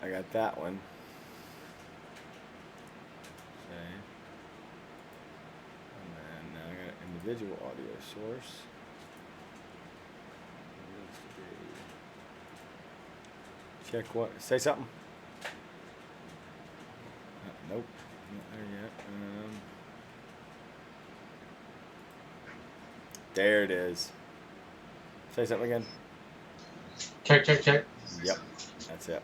I got that one. Okay. And then now I got an individual audio source. Check what? Say something. Nope. Not there yet. There it is. Say something again. Check. Yep. That's it.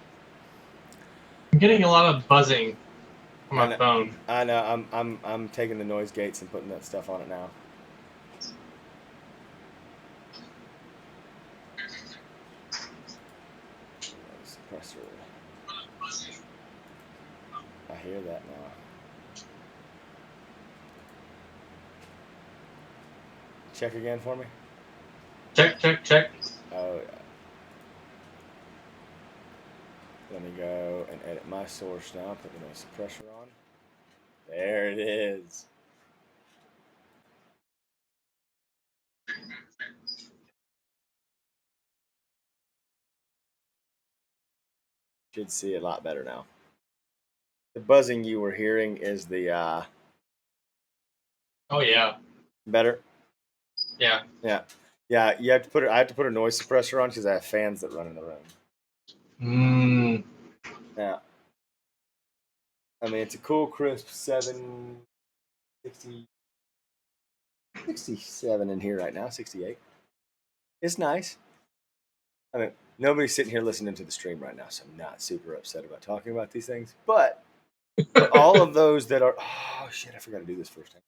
I'm getting a lot of buzzing on my phone. I know. I'm taking the noise gates and putting that stuff on it now. Suppressor. I hear that now. Check again for me. Check. Oh yeah. Let me go and edit my source now. Put the noise suppressor on. There it is. Should see a lot better now. The buzzing you were hearing is the Oh yeah. better. Yeah. You have to put it. I have to put a noise suppressor on because I have fans that run in the room. Yeah. I mean, it's a cool, crisp 67 in here right now. 68. It's nice. I mean, nobody's sitting here listening to the stream right now, so I'm not super upset about talking about these things. But for all of those that are, oh shit, I forgot to do this first time.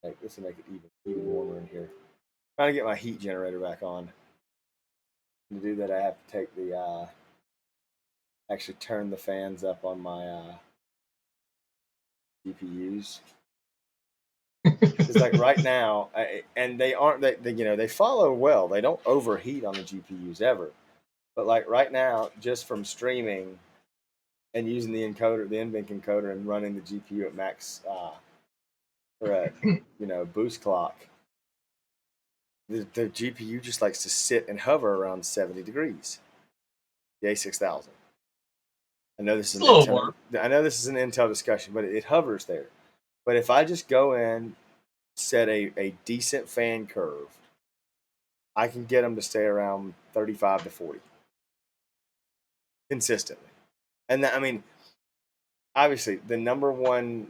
Like, this will make it even warmer in here. Trying to get my heat generator back on. To do that, I have to take the actually turn the fans up on my GPUs. It's like right now, and they aren't. They follow well. They don't overheat on the GPUs ever. But like right now, just from streaming and using the encoder, the NVENC encoder, and running the GPU at max or at boost clock, the GPU just likes to sit and hover around 70 degrees. The A6000. I know this is an Intel discussion, but it hovers there. But if I just go in, set a decent fan curve, I can get them to stay around 35 to 40 consistently. And that, I mean, obviously, the number one,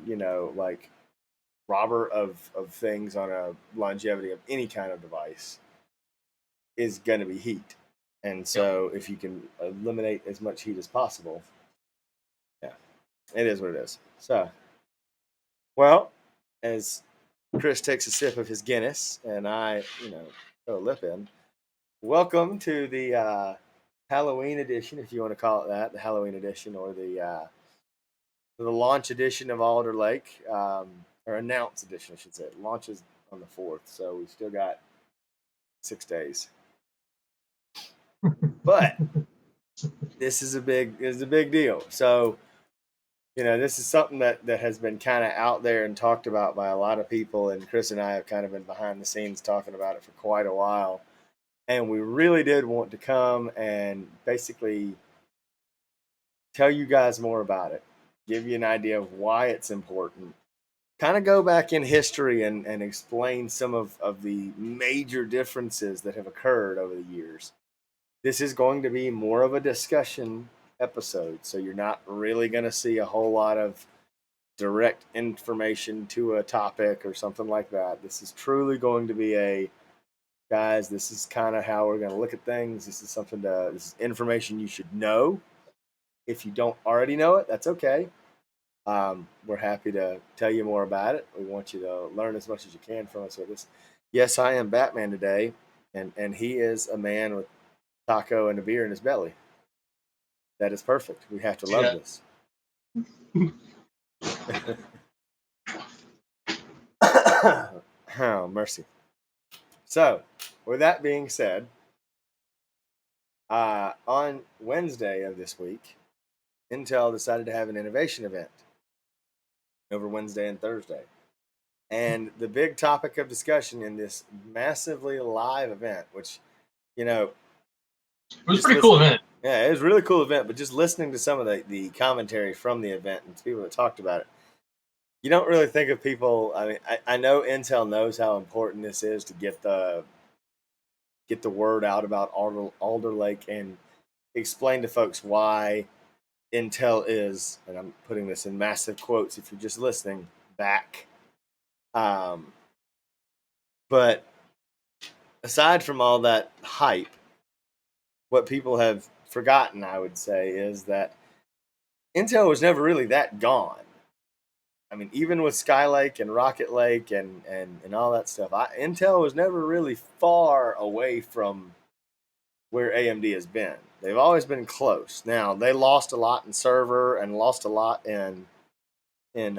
robber of things on a longevity of any kind of device is going to be heat. And so if you can eliminate as much heat as possible, yeah, it is what it is. So, well, as Chris takes a sip of his Guinness and I, throw a lip in, welcome to the Halloween edition, if you want to call it that, the Halloween edition or the launch edition of Alder Lake, or announce edition, I should say. It launches on the 4th, so we've still got 6 days. But this is a big deal. So, this is something that has been kind of out there and talked about by a lot of people, and Chris and I have kind of been behind the scenes talking about it for quite a while. And we really did want to come and basically tell you guys more about it, give you an idea of why it's important, kind of go back in history and explain some of the major differences that have occurred over the years. This is going to be more of a discussion episode, so you're not really going to see a whole lot of direct information to a topic or something like that. This is truly going to be guys, this is kind of how we're going to look at things. This is information you should know. If you don't already know it, that's okay. We're happy to tell you more about it. We want you to learn as much as you can from us with this. Yes, I am Batman today, and he is a man with taco and a beer in his belly. That is perfect. We have to love this. Oh, mercy. So, with that being said, on Wednesday of this week, Intel decided to have an innovation event over Wednesday and Thursday. And the big topic of discussion in this massively live event, which, it was a pretty cool event. Yeah, it was a really cool event, but just listening to some of the commentary from the event and people that talked about it, you don't really think of people. I mean, I know Intel knows how important this is to get the word out about Alder Lake and explain to folks why Intel is, and I'm putting this in massive quotes if you're just listening, back. Um, but aside from all that hype, what people have forgotten, I would say, is that Intel was never really that gone. I mean, even with Skylake and Rocket Lake and all that stuff, Intel was never really far away from where AMD has been. They've always been close. Now they lost a lot in server and lost a lot in in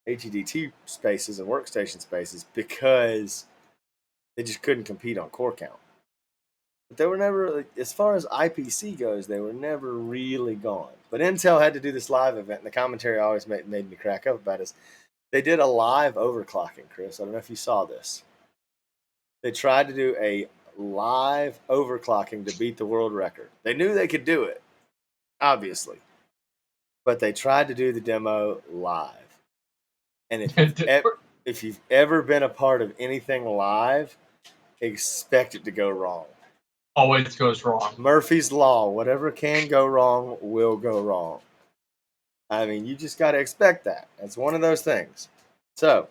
HEDT spaces and workstation spaces because they just couldn't compete on core count. But they were never, as far as IPC goes, they were never really gone. But Intel had to do this live event, and the commentary always made me crack up about it. They did a live overclocking, Chris. I don't know if you saw this. They tried to do a live overclocking to beat the world record. They knew they could do it, obviously, but they tried to do the demo live. And if you've ever been a part of anything live, expect it to go wrong. Always goes wrong. Murphy's Law, whatever can go wrong will go wrong. I mean, you just got to expect that. It's one of those things. So,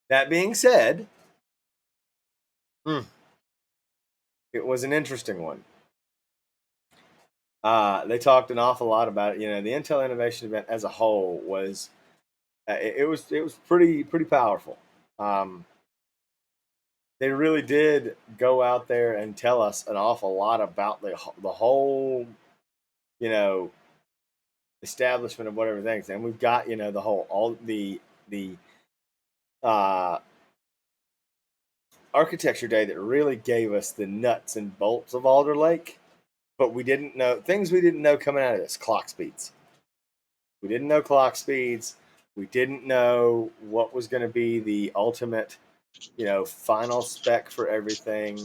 that being said, it was an interesting one. They talked an awful lot about it. You know, the Intel Innovation Event as a whole was it was pretty powerful. They really did go out there and tell us an awful lot about the whole, you know, establishment of whatever things. And we've got, you know, the whole all the uh, architecture day that really gave us the nuts and bolts of Alder Lake, but we didn't know things we didn't know coming out of this. Clock speeds. We didn't know clock speeds. We didn't know what was going to be the ultimate, you know, final spec for everything.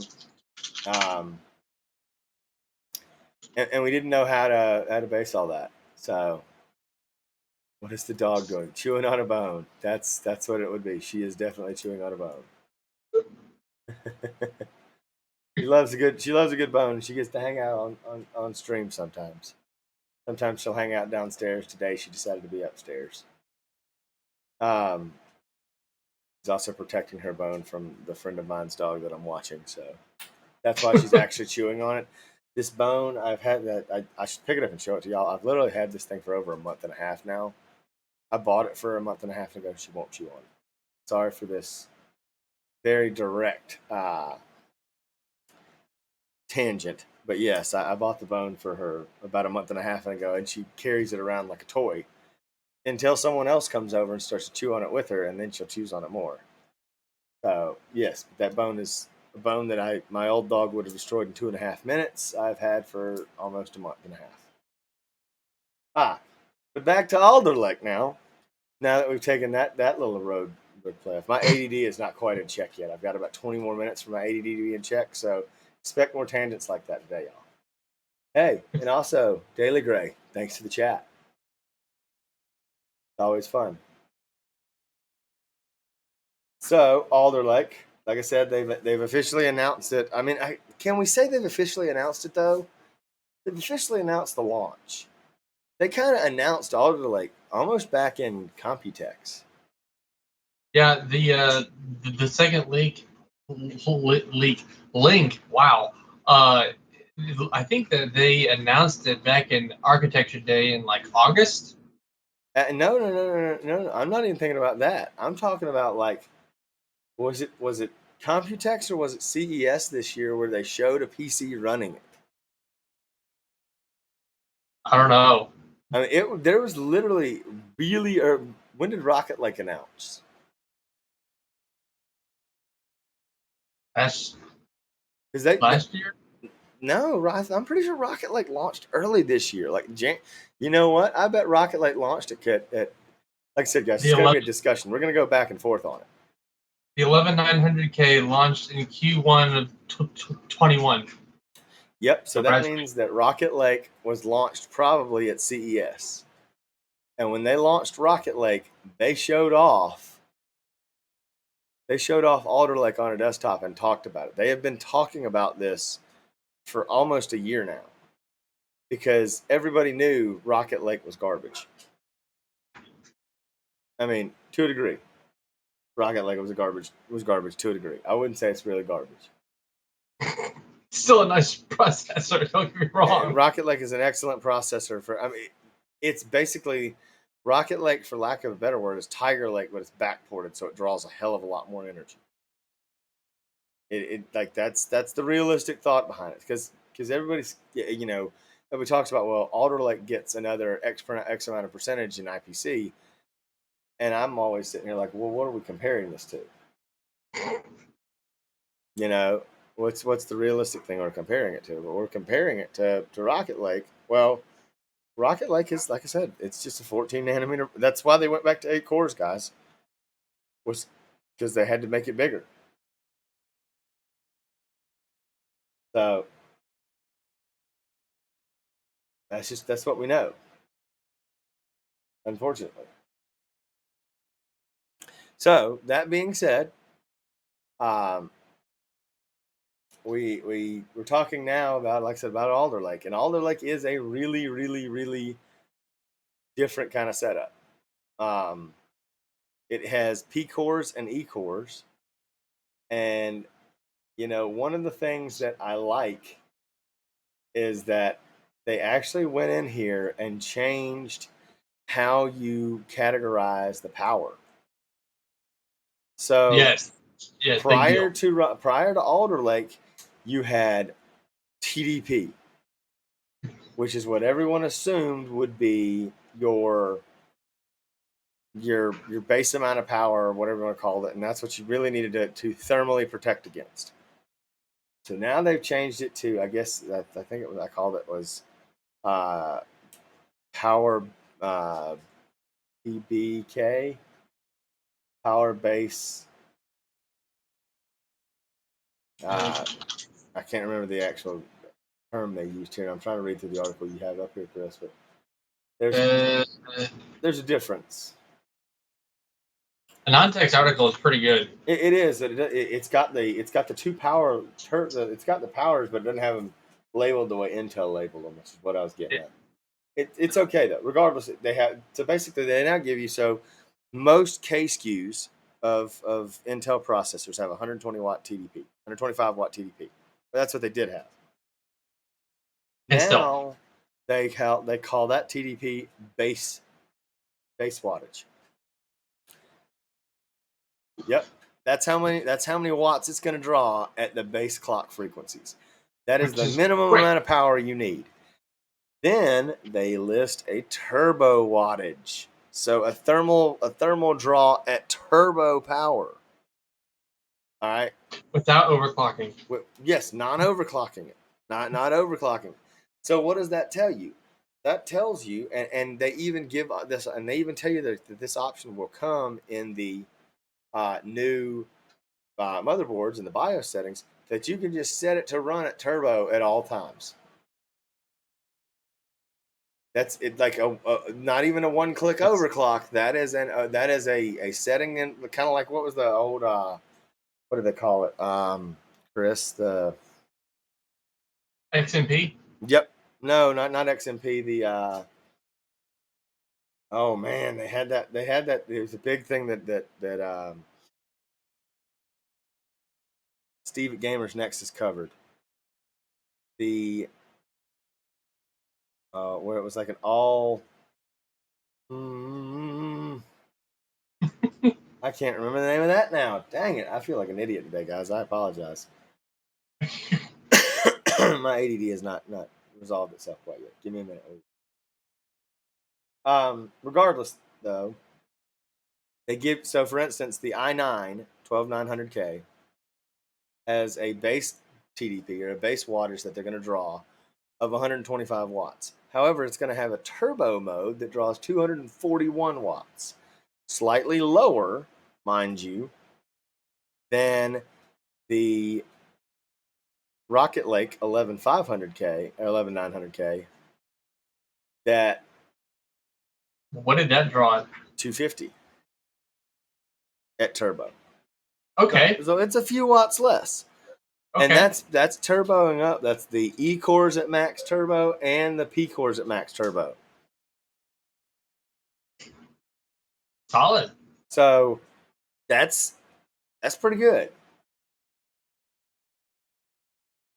Um, and we didn't know how to base all that. So, what is the dog doing? Chewing on a bone. That's what it would be. She is definitely chewing on a bone. She loves a good bone. She gets to hang out on stream sometimes. Sometimes she'll hang out downstairs. Today she decided to be upstairs. She's also protecting her bone from the friend of mine's dog that I'm watching. So that's why she's actually chewing on it. This bone, I've had that. I should pick it up and show it to y'all. I've literally had this thing for over a month and a half now. I bought it for a month and a half ago. She won't chew on it. Sorry for this very direct tangent. But yes, I bought the bone for her about a month and a half ago, and she carries it around like a toy until someone else comes over and starts to chew on it with her, and then she'll chew on it more. So yes, that bone is a bone that my old dog would have destroyed in 2.5 minutes. I've had for almost a month and a half. But back to Alder Lake now. Now that we've taken that little road play off, my ADD is not quite in check yet. I've got about 20 more minutes for my ADD to be in check, so expect more tangents like that today, y'all. Hey, and also Daily Gray, thanks to the chat. It's always fun. So Alder Lake, like I said, they've officially announced it. I mean, can we say they've officially announced it though? They've officially announced the launch. They kind of announced Alder Lake almost back in Computex. Yeah, the second link. Wow. I think that they announced it back in Architecture Day in like August. No. I'm not even thinking about that. I'm talking about like, was it Computex or was it CES this year where they showed a PC running it? I don't know. I mean, there was literally really. When did Rocket Lake announce? That's Because last year. no, I'm pretty sure Rocket Lake launched early this year. Like, you know what? I bet Rocket Lake launched at like I said, guys, The it's going to be a 11th. discussion. We're going to go back and forth on it. The 11900K launched in Q1 of 21. Yep. So that means that Rocket Lake was launched probably at CES. And when they launched Rocket Lake, they showed off Alder Lake on a desktop and talked about it. They have been talking about this for almost a year now because everybody knew Rocket Lake was garbage. I mean, to a degree. Rocket Lake was garbage to a degree. I wouldn't say it's really garbage. Still a nice processor, don't get me wrong. Rocket Lake is an excellent processor it's basically Rocket Lake, for lack of a better word, is Tiger Lake, but it's backported, so it draws a hell of a lot more energy. That's the realistic thought behind it, because everybody talks about, well, Alder Lake gets another X amount of percentage in IPC, and I'm always sitting here like, well, what are we comparing this to? What's the realistic thing we're comparing it to? Well, we're comparing it to Rocket Lake. Well, Rocket Lake is, like I said, it's just a 14 nanometer. That's why they went back to 8 cores, guys. Was because they had to make it bigger. So that's what we know. Unfortunately. So that being said, we're talking now about, like I said, about Alder Lake, and Alder Lake is a really, really, really different kind of setup. It has P cores and E cores, and one of the things that I like is that they actually went in here and changed how you categorize the power. So yes, prior to Alder Lake, you had TDP, which is what everyone assumed would be your base amount of power, or whatever you want to call it, and that's what you really needed to thermally protect against. So now they've changed it to, I guess, I think it was, I called it was power PBK, power base. I can't remember the actual term they used here. I'm trying to read through the article you have up here, Chris, but there's a difference. The non-text article is pretty good. It is. It's got the two power. It's got the powers, but it doesn't have them labeled the way Intel labeled them, which is what I was getting at. It's okay though. Regardless, they have, so basically they now give you, so most K SKUs of Intel processors have 120 watt TDP, 125 watt TDP. But that's what they did have. And now they call that TDP base wattage. Yep, that's how many watts it's going to draw at the base clock frequencies. That is the minimum amount of power you need. Then they list a turbo wattage, so a thermal draw at turbo power. All right, without overclocking. Yes, non-overclocking it, not overclocking. So what does that tell you? That tells you, and they even give this, and they even tell you that this option will come in the new motherboards in the BIOS settings, that you can just set it to run at turbo at all times. That's it, like not even a one-click overclock. That is a setting in, kind of like, what was the old what do they call it, Chris? The XMP. Yep. No, not XMP. The oh man, they had that. It was a big thing that Steve at Gamers Nexus covered. The where it was like an all. I can't remember the name of that now. Dang it! I feel like an idiot today, guys. I apologize. My ADD has not resolved itself quite yet. Give me a minute. Regardless, though, they give, so for instance, the i9 12900K has a base TDP, or a base wattage that they're going to draw, of 125 watts. However, it's going to have a turbo mode that draws 241 watts. Slightly lower, mind you, than the Rocket Lake 11500K or 11900K. That What did that draw at? 250 at turbo. Okay. So it's a few watts less. And Okay. that's turboing up. That's the E cores at max turbo and the P cores at max turbo. Solid. So that's pretty good.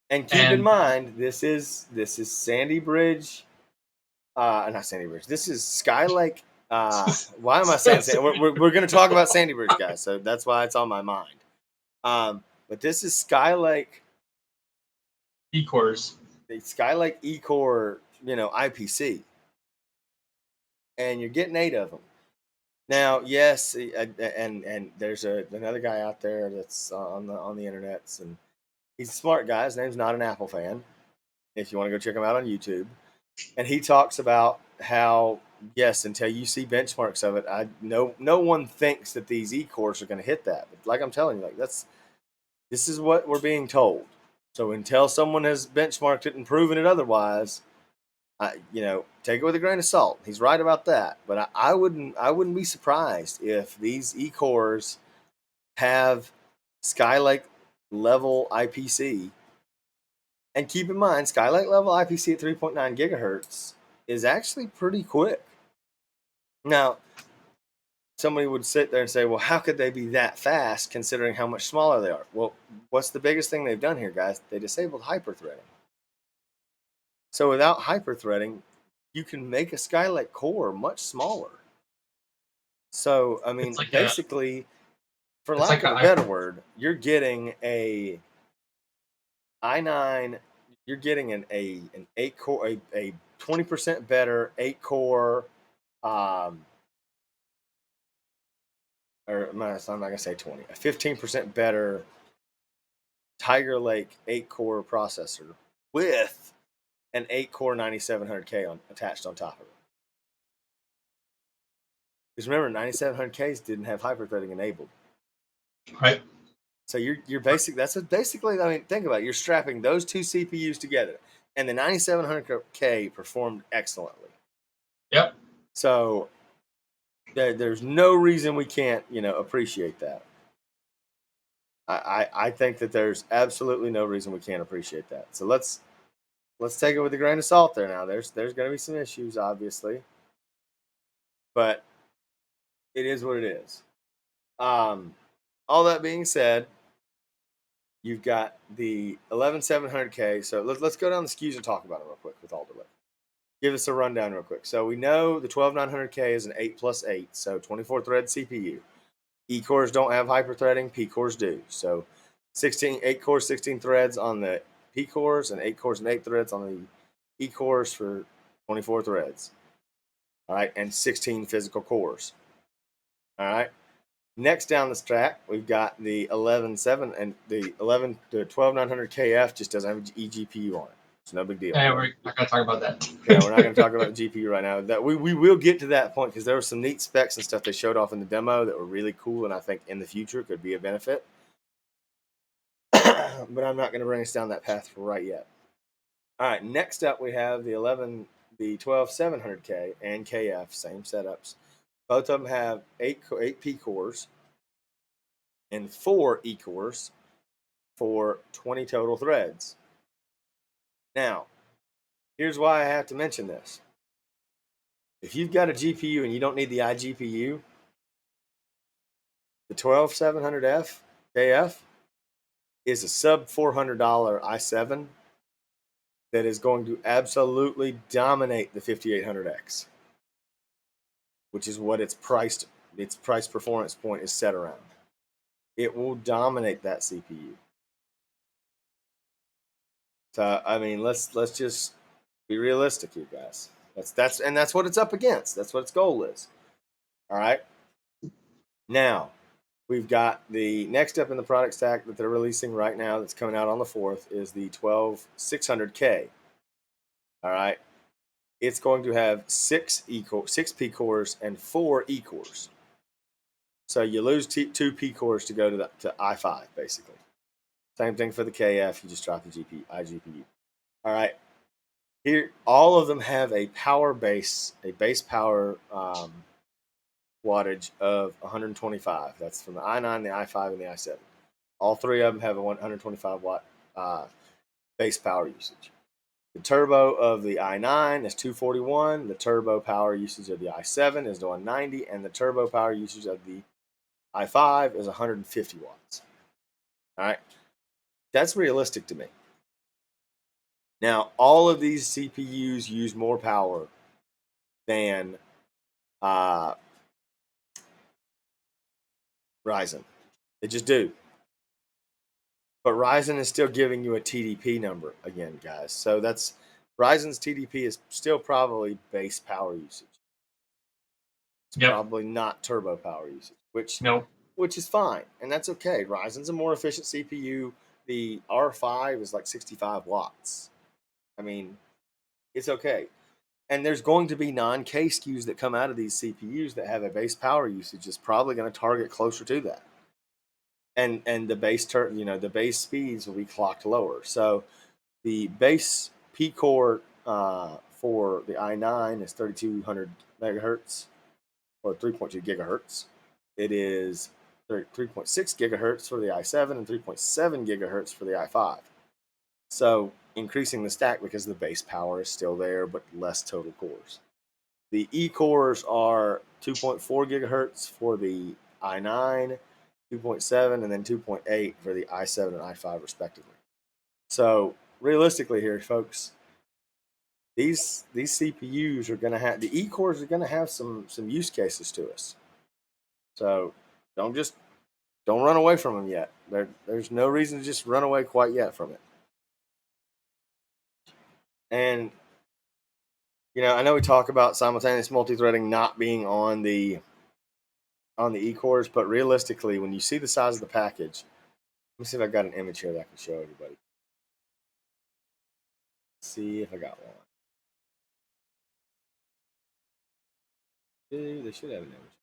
And keep in And mind, this is Sandy Bridge, not Sandy Bridge. This is Skylake. Why am I saying Sandy? We're going to talk about Sandy Bridge, guys. So that's why it's on my mind. But this is Skylake. E-cores. The Skylake E-core, IPC, and you're getting 8 of them. Now, yes, and there's another guy out there that's on the internet, and he's a smart guy. His name's Not an Apple Fan. If you want to go check him out on YouTube, and he talks about how, yes, until you see benchmarks of it, no one thinks that these E-cores are going to hit that. But like I'm telling you, this is what we're being told. So until someone has benchmarked it and proven it otherwise, take it with a grain of salt. He's right about that, but I wouldn't be surprised if these E-cores have Skylake level IPC. And keep in mind, Skylake level IPC at 3.9 gigahertz is actually pretty quick. Now, somebody would sit there and say, well, how could they be that fast considering how much smaller they are? Well, what's the biggest thing they've done here, guys? They disabled hyperthreading. So without hyperthreading, you can make a Skylake core much smaller. So, I mean, basically, for lack of a better word, you're getting a i9, you're getting an 8 core, a 20% better 8 core, or I'm not going to say 20, a 15% better Tiger Lake 8 core processor with an 8 core 9700K attached on top of it. Because remember, 9700Ks didn't have hyperthreading enabled. Right. So you're basically, I mean, think about it. You're strapping those two CPUs together, and the 9700K performed excellently. Yep. So there's no reason we can't, appreciate that. I think that there's absolutely no reason we can't appreciate that. So let's take it with a grain of salt there. Now there's going to be some issues, obviously, but it is what it is. All that being said, you've got the 11700K. So let's go down the SKUs and talk about it real quick with Alder Lake. Give us a rundown real quick. So we know the 12900K is an 8+8, so 24 thread CPU. E cores don't have hyperthreading, P cores do. So 8 cores, 16 threads on the P cores, and 8 cores and 8 threads on the E cores for 24 threads. All right, and 16 physical cores. All right. Next down this track, we've got the 11.7 and the 12900KF just doesn't have an eGPU on it. It's no big deal. Yeah, we're not going to talk about that. Yeah, we're not going to talk about the GPU right now. That we will get to that point because there were some neat specs and stuff they showed off in the demo that were really cool, and I think in the future could be a benefit. But I'm not going to bring us down that path right yet. All right, next up we have the 12700K and KF, same setups. Both of them have 8 P cores and 4 E cores for 20 total threads. Now, here's why I have to mention this. If you've got a GPU and you don't need the iGPU, the 12700F KF is a sub $400 i7 that is going to absolutely dominate the 5800X, which is what its price performance point is set around. It will dominate that CPU. So I mean, let's just be realistic here, guys. That's what it's up against. That's what its goal is. All right. Now, we've got the next step in the product stack that they're releasing right now that's coming out on the 4th is the 12600K. All right. It's going to have 6 P cores and 4 E cores. So you lose two P cores to go to i5, basically. Same thing for the KF. You just drop the iGPU. All right. Here, all of them have a base power wattage of 125. That's from the i9, the i5, and the i7. All three of them have a 125 watt base power usage. The turbo of the i9 is 241. The turbo power usage of the i7 is 190, and the turbo power usage of the i5 is 150 watts. All right, that's realistic to me. Now, all of these CPUs use more power than Ryzen. They just do. But Ryzen is still giving you a TDP number again, guys. So that's Ryzen's TDP is still probably base power usage. It's probably not turbo power usage, which is fine, and that's okay. Ryzen's a more efficient CPU. The R5 is like 65 watts. I mean, it's okay. And there's going to be non-K SKUs that come out of these CPUs that have a base power usage that's probably going to target closer to that. And the the base speeds will be clocked lower. So the base P core for the i9 is 3200 megahertz or 3.2 gigahertz. It is 3.6 gigahertz for the i7 and 3.7 gigahertz for the i5. So increasing the stack because the base power is still there, but less total cores. The E cores are 2.4 gigahertz for the i9, 2.7, and then 2.8 for the i7 and i5 respectively. So realistically here, folks, these CPUs are going to have, the E cores are going to have some use cases to us. So don't run away from them yet. There's no reason to just run away quite yet from it. And I know we talk about simultaneous multi-threading not being on the E cores, but realistically, when you see the size of the package, let me see if I've got an image here that I can show everybody. Let's see if I got one. They should have an image.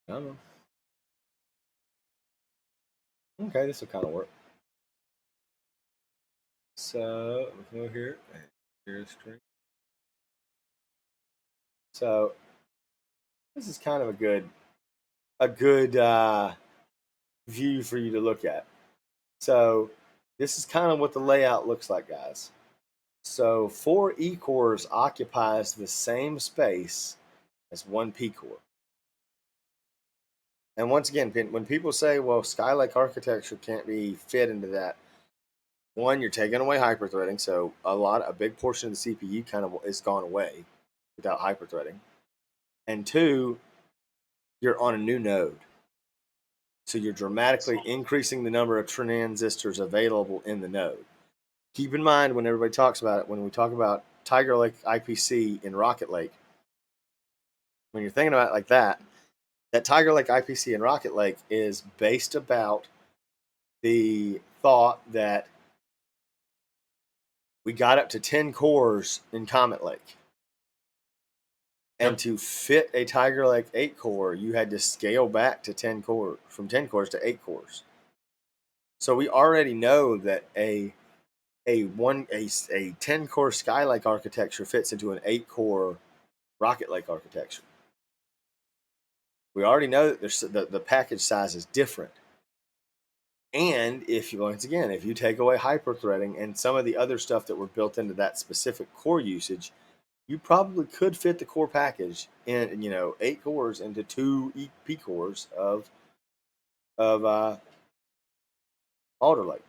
I don't know. Okay, this will kind of work. So I'm gonna go here and share the screen. So this is kind of a good view for you to look at. So this is kind of what the layout looks like, guys. So 4 E cores occupies the same space as 1 P core. And once again, when people say, well, Skylake architecture can't be fit into that, one, you're taking away hyperthreading. So a big portion of the CPU kind of is gone away without hyperthreading. And two, you're on a new node. So you're dramatically increasing the number of transistors available in the node. Keep in mind when everybody talks about it, when we talk about Tiger Lake IPC in Rocket Lake, when you're thinking about it like that Tiger Lake IPC in Rocket Lake is based about the thought that we got up to 10 cores in Comet Lake. And to fit a Tiger Lake 8 core, you had to scale back to 10 core, from 10 cores to 8 cores. So we already know that a 10 core Skylake architecture fits into an 8 core Rocket Lake architecture. We already know that the package size is different. And if you take away hyperthreading and some of the other stuff that were built into that specific core usage, you probably could fit the core package in 8 cores into 2 P cores of Alder Lake.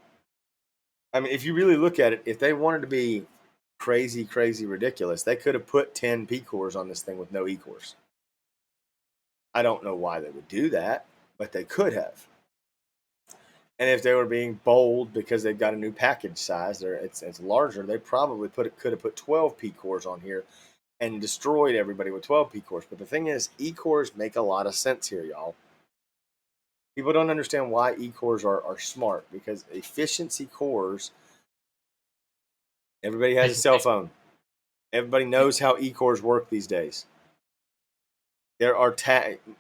I mean, if you really look at it, if they wanted to be crazy ridiculous, they could have put 10 P cores on this thing with no E cores. I don't know why they would do that, but they could have. And if they were being bold because they've got a new package size, it's larger, they probably could have put 12 P cores on here and destroyed everybody with 12 P cores. But the thing is, E cores make a lot of sense here, y'all. People don't understand why E cores are smart, because efficiency cores, everybody has a cell phone. Everybody knows how e-cores work these days. There are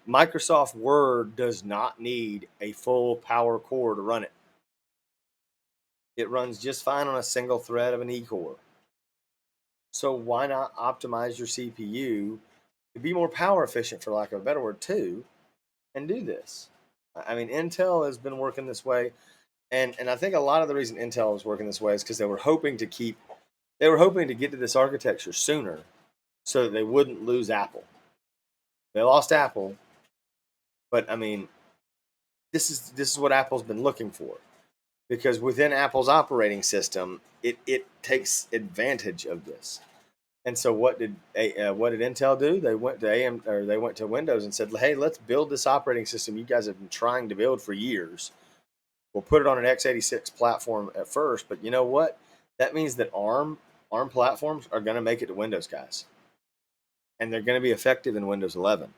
Microsoft Word does not need a full power core to run it. It runs just fine on a single thread of an e-core. So why not optimize your CPU to be more power efficient, for lack of a better word, too, and do this? I mean, Intel has been working this way, and I think a lot of the reason Intel was working this way is because they were hoping to get to this architecture sooner, so that they wouldn't lose Apple. They lost Apple, but I mean, this is what Apple's been looking for, because within Apple's operating system, it takes advantage of this. And so what did Intel do? They went to they went to Windows and said, "Hey, let's build this operating system you guys have been trying to build for years. We'll put it on an x86 platform at first, but you know what? That means that ARM platforms are going to make it to Windows, guys, and they're going to be effective in Windows 11."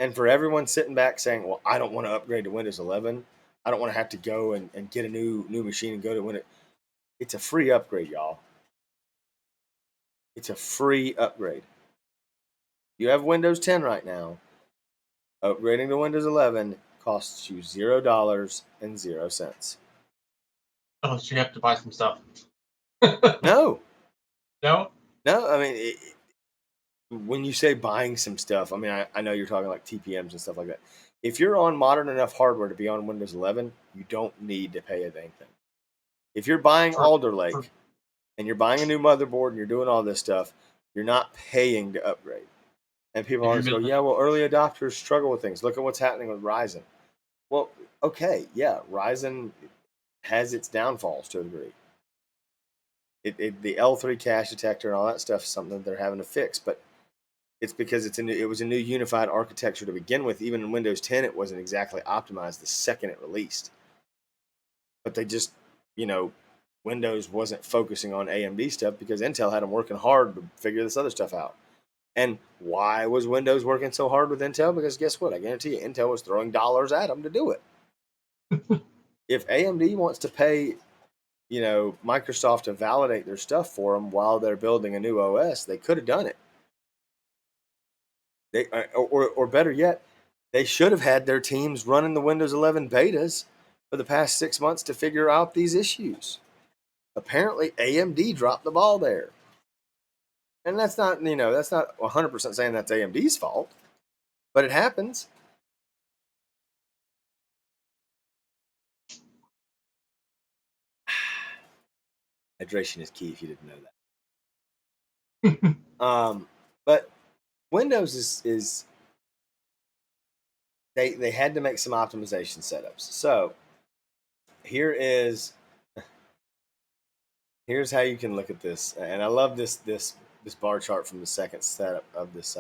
And for everyone sitting back saying, "Well, I don't want to upgrade to Windows 11. I don't want to have to go and get a new machine and go to Windows." It's a free upgrade, y'all. It's a free upgrade. You have Windows 10 right now. Upgrading to Windows 11 costs you $0.00. Oh, so you have to buy some stuff. No, No? no. I mean, when you say buying some stuff, I mean, I know you're talking like TPMs and stuff like that. If you're on modern enough hardware to be on Windows 11, you don't need to pay a dang thing. If you're buying Alder Lake and you're buying a new motherboard and you're doing all this stuff, you're not paying to upgrade. And people always go, "Yeah, well, early adopters struggle with things. Look at what's happening with Ryzen." Well, okay, yeah, Ryzen has its downfalls to a degree. The L3 cache detector and all that stuff is something that they're having to fix, but it's because it was a new unified architecture to begin with. Even in Windows 10, it wasn't exactly optimized the second it released. But they just, Windows wasn't focusing on AMD stuff because Intel had them working hard to figure this other stuff out. And why was Windows working so hard with Intel? Because guess what? I guarantee you, Intel was throwing dollars at them to do it. If AMD wants to pay, Microsoft to validate their stuff for them while they're building a new OS, they could have done it. Or better yet, they should have had their teams running the Windows 11 betas for the past 6 months to figure out these issues. Apparently, AMD dropped the ball there. And that's not 100% saying that's AMD's fault, but it happens. Hydration is key if you didn't know that. But Windows is they had to make some optimization setups. So here's how you can look at this, and I love this bar chart from the second setup of this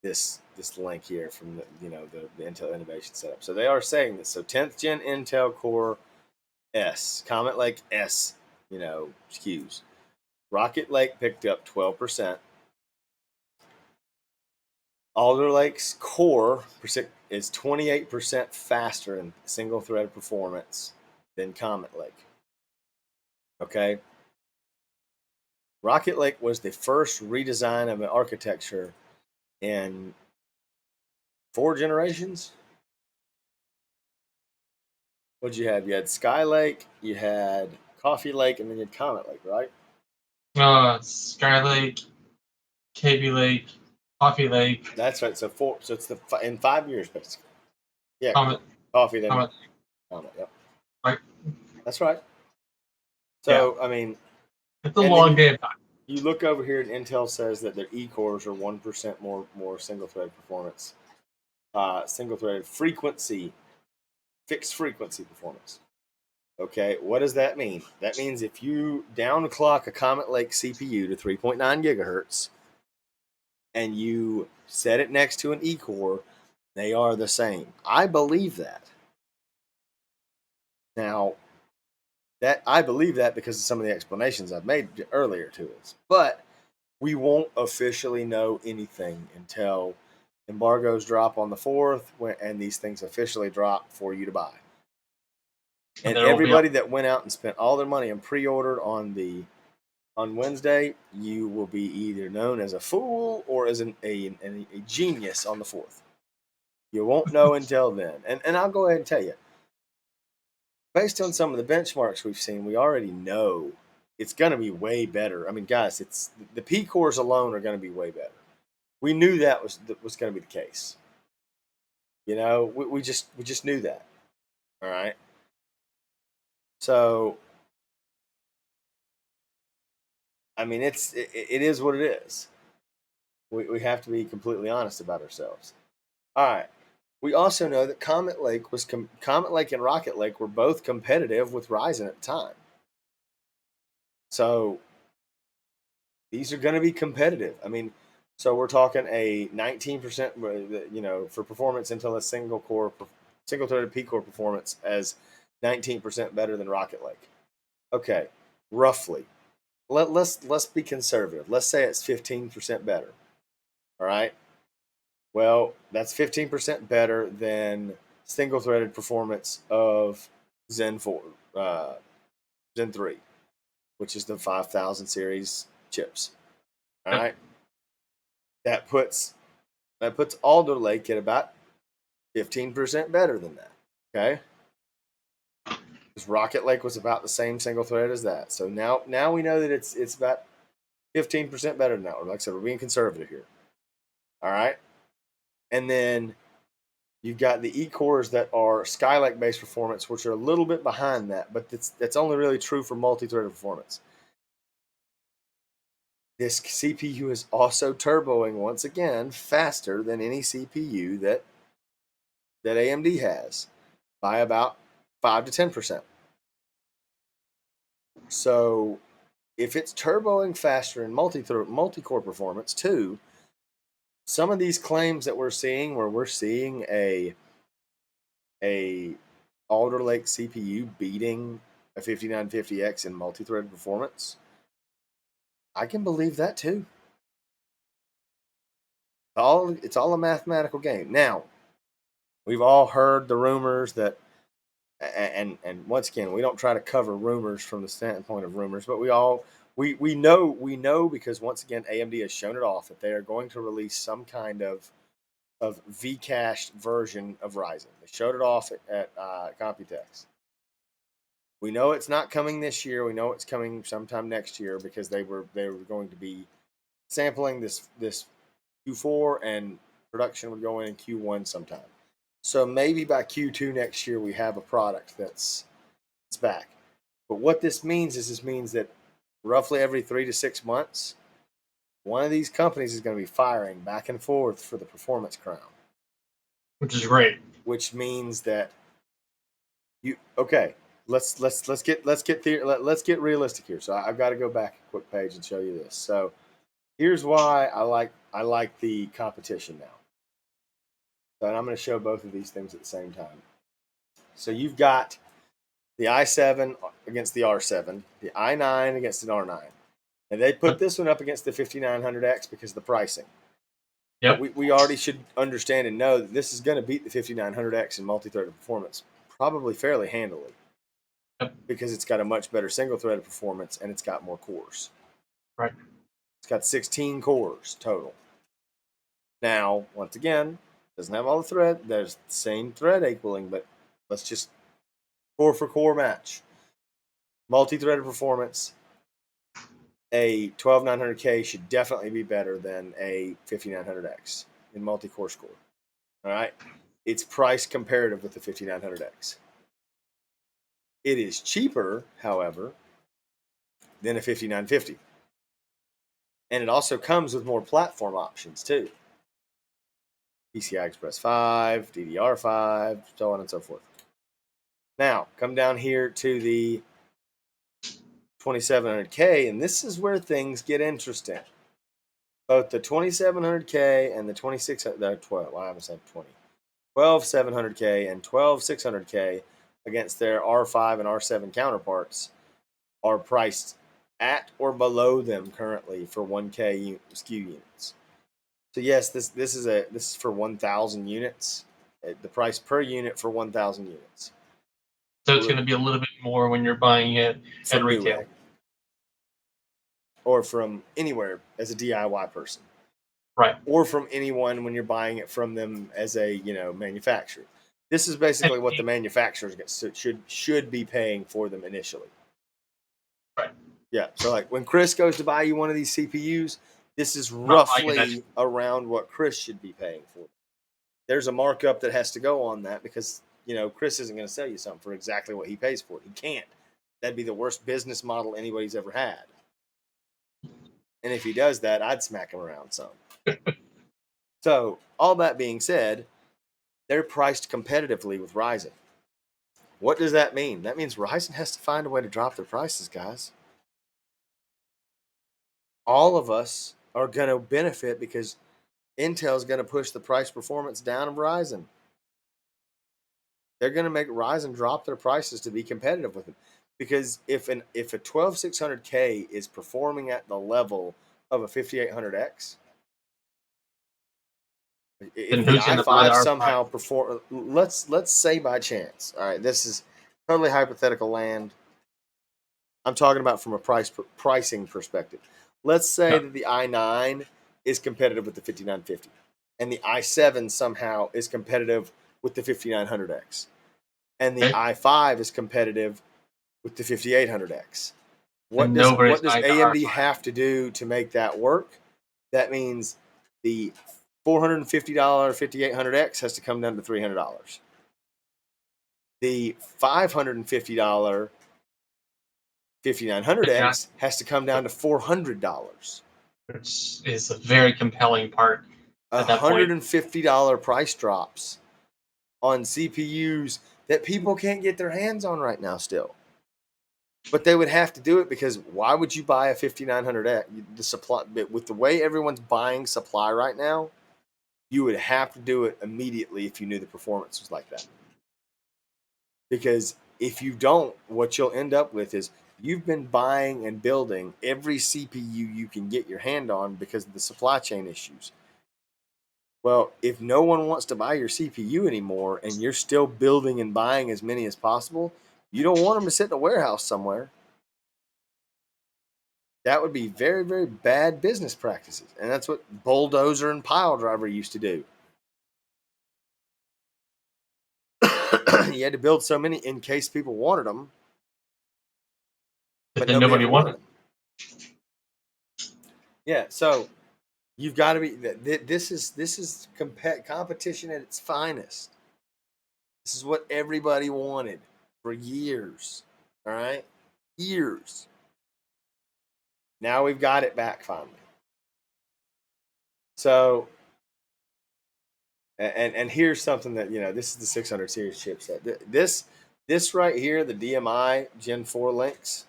this link here from the Intel Innovation setup. So they are saying this. So 10th gen Intel Core S, Comet Lake S, SKUs. Rocket Lake picked up 12%. Alder Lake's core is 28% faster in single thread performance than Comet Lake. Okay. Rocket Lake was the first redesign of an architecture in 4 generations. What'd you have? You had Sky Lake, you had Coffee Lake, and then you had Comet Lake, right? Sky Lake, KB Lake, Coffee Lake. That's right. So it's in 5 years basically. Yeah. Comet. Coffee, then Comet. Yep. Right. That's right. So I mean, it's a long day of time. You look over here, and Intel says that their E-cores are 1% more single-thread performance, single-threaded frequency, fixed frequency performance. Okay, what does that mean? That means if you downclock a Comet Lake CPU to 3.9 gigahertz, and you set it next to an E-core, they are the same. I believe that. Now, I believe that because of some of the explanations I've made earlier to us, but we won't officially know anything until embargoes drop on the 4th and these things officially drop for you to buy. And everybody that went out and spent all their money and pre-ordered on the On Wednesday, you will be either known as a fool or as a genius on the 4th. You won't know until then. And I'll go ahead and tell you, based on some of the benchmarks we've seen, we already know it's going to be way better. I mean, guys, it's the P cores alone are going to be way better. We knew that was going to be the case. You know, we just knew that. All right. So, I mean, it is what it is. We have to be completely honest about ourselves. All right. We also know that Comet Lake Comet Lake and Rocket Lake were both competitive with Ryzen at the time. So these are going to be competitive. I mean, so we're talking a 19%, you know, for performance until a single threaded P core performance as 19% better than Rocket Lake. Okay, roughly. Let's be conservative. Let's say it's 15% better. All right. Well, that's 15% better than single threaded performance of Zen 4, Zen 3, which is the 5000 series chips. All right. That puts Alder Lake at about 15% better than that. Okay. Because Rocket Lake was about the same single thread as that. So now we know that it's about 15% better than that. Like I said, we're being conservative here. All right. And then you've got the E-cores that are Skylake based performance, which are a little bit behind that, but that's only really true for multi-threaded performance. This CPU is also turboing once again faster than any CPU that AMD has by about 5 to 10%. So if it's turboing faster in multi-core performance too, some of these claims that we're seeing, where we're seeing a Alder Lake CPU beating a 5950X in multi-threaded performance, I can believe that too. It's all a mathematical game. Now, we've all heard the rumors that, and once again, we don't try to cover rumors from the standpoint of rumors, but we know because once again, AMD has shown it off that they are going to release some kind of V-cached version of Ryzen. They showed it off at Computex. We know it's not coming this year. We know it's coming sometime next year because they were going to be sampling this Q4 and production would go in Q1 sometime. So maybe by Q2 next year we have a product that's back. But what this means that roughly every 3 to 6 months, one of these companies is going to be firing back and forth for the performance crown, which is great. Which means that let's get realistic here. So I've got to go back a quick page and show you this. So here's why I like the competition now. So and I'm going to show both of these things at the same time. So you've got the i7 against the R7, the i9 against an R9. And they put this one up against the 5900X because of the pricing. Yep. But we already should understand and know that this is going to beat the 5900X in multi-threaded performance probably fairly handily. Yep. Because it's got a much better single-threaded performance and it's got more cores. Right. It's got 16 cores total. Now, once again, doesn't have all the thread. There's the same thread equaling, but let's just core for core match. Multi-threaded performance, a 12900K should definitely be better than a 5900X in multi-core score. All right? It's price comparative with the 5900X. It is cheaper, however, than a 5950. And it also comes with more platform options, too. PCI Express 5, DDR5, so on and so forth. Now, come down here to the 2700K, and this is where things get interesting. Both the 2700K and the 12700K and 12600K against their R5 and R7 counterparts are priced at or below them currently for 1K SKU units. So yes, this is for 1,000 units. The price per unit for 1,000 units. So it's going to be a little bit more when you're buying it at retail. or from anywhere as a DIY person, Right. or from anyone when you're buying it from them as a manufacturer. This is basically what the manufacturers should be paying for them initially. Right. Yeah. So like when Chris goes to buy you one of these CPUs, this is Not buying it roughly around what Chris should be paying for them. There's a markup that has to go on that because Chris isn't going to sell you something for exactly what he pays for it. He can't. That'd be the worst business model anybody's ever had. And if he does that, I'd smack him around some. So all that being said, they're priced competitively with Ryzen. What does that mean? That means Ryzen has to find a way to drop their prices, guys. All of us are going to benefit because Intel's going to push the price performance down of Ryzen. They're going to make Ryzen drop their prices to be competitive with them. Because if a 12600K is performing at the level of a 5800X, if then the who's going to buy i5 our somehow product? perform, let's say by chance, all right, this is totally hypothetical land. I'm talking about from a pricing perspective. Let's say No. that the i9 is competitive with the 5950, and the i7 somehow is competitive with the 5900X, and the Okay. i5 is competitive with the 5800X. What And does nobody's buying the AMD R5. have to do to make that work? That means the $450 5800X has to come down to $300. The $550 5900X has to come down to $400. Which is a very compelling part at that point. $150 price drops on CPUs that people can't get their hands on right now still. But they would have to do it because why would you buy a 5900X? The supply, with the way everyone's buying supply right now, you would have to do it immediately if you knew the performance was like that. Because if you don't, what you'll end up with is you've been buying and building every CPU you can get your hand on because of the supply chain issues. Well, if no one wants to buy your CPU anymore and you're still building and buying as many as possible, you don't want them to sit in a warehouse somewhere. That would be very, very bad business practices. And that's what Bulldozer and Pile Driver used to do. You had to build so many in case people wanted them, But but then nobody nobody ever wanted wanted. them. Yeah, so you've got to be. This is competition at its finest. This is what everybody wanted for years. All right, years. Now we've got it back finally. So, and here's something that this is the 600 series chipset. This right here, the DMI Gen 4 links.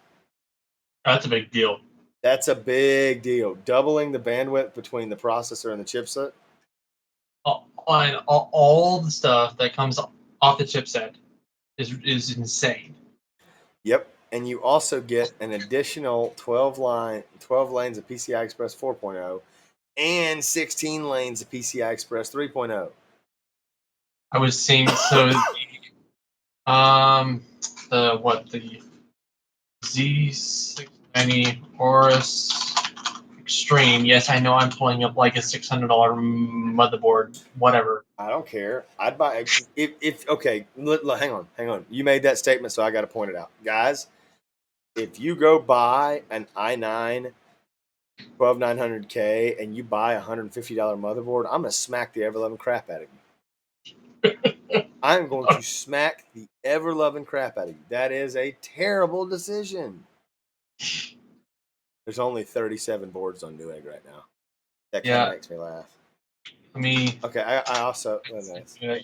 That's a big deal. That's a big deal. Doubling the bandwidth between the processor and the chipset. All the stuff that comes off the chipset is insane. Yep. And you also get an additional 12 lanes of PCI Express 4.0 and 16 lanes of PCI Express 3.0. I was seeing the Z690 Aorus Extreme. Yes, I know I'm pulling up like a $600 motherboard, whatever. I don't care. I'd buy if okay. Hang on. You made that statement, so I got to point it out, guys. If you go buy an i9 12900K and you buy a $150 motherboard, I'm gonna smack the ever loving crap out of you. I'm going to smack the ever loving crap out of you. That is a terrible decision. There's only 37 boards on Newegg right now. That kind of makes me laugh. Let me. Okay, I also. Oh, nice. Where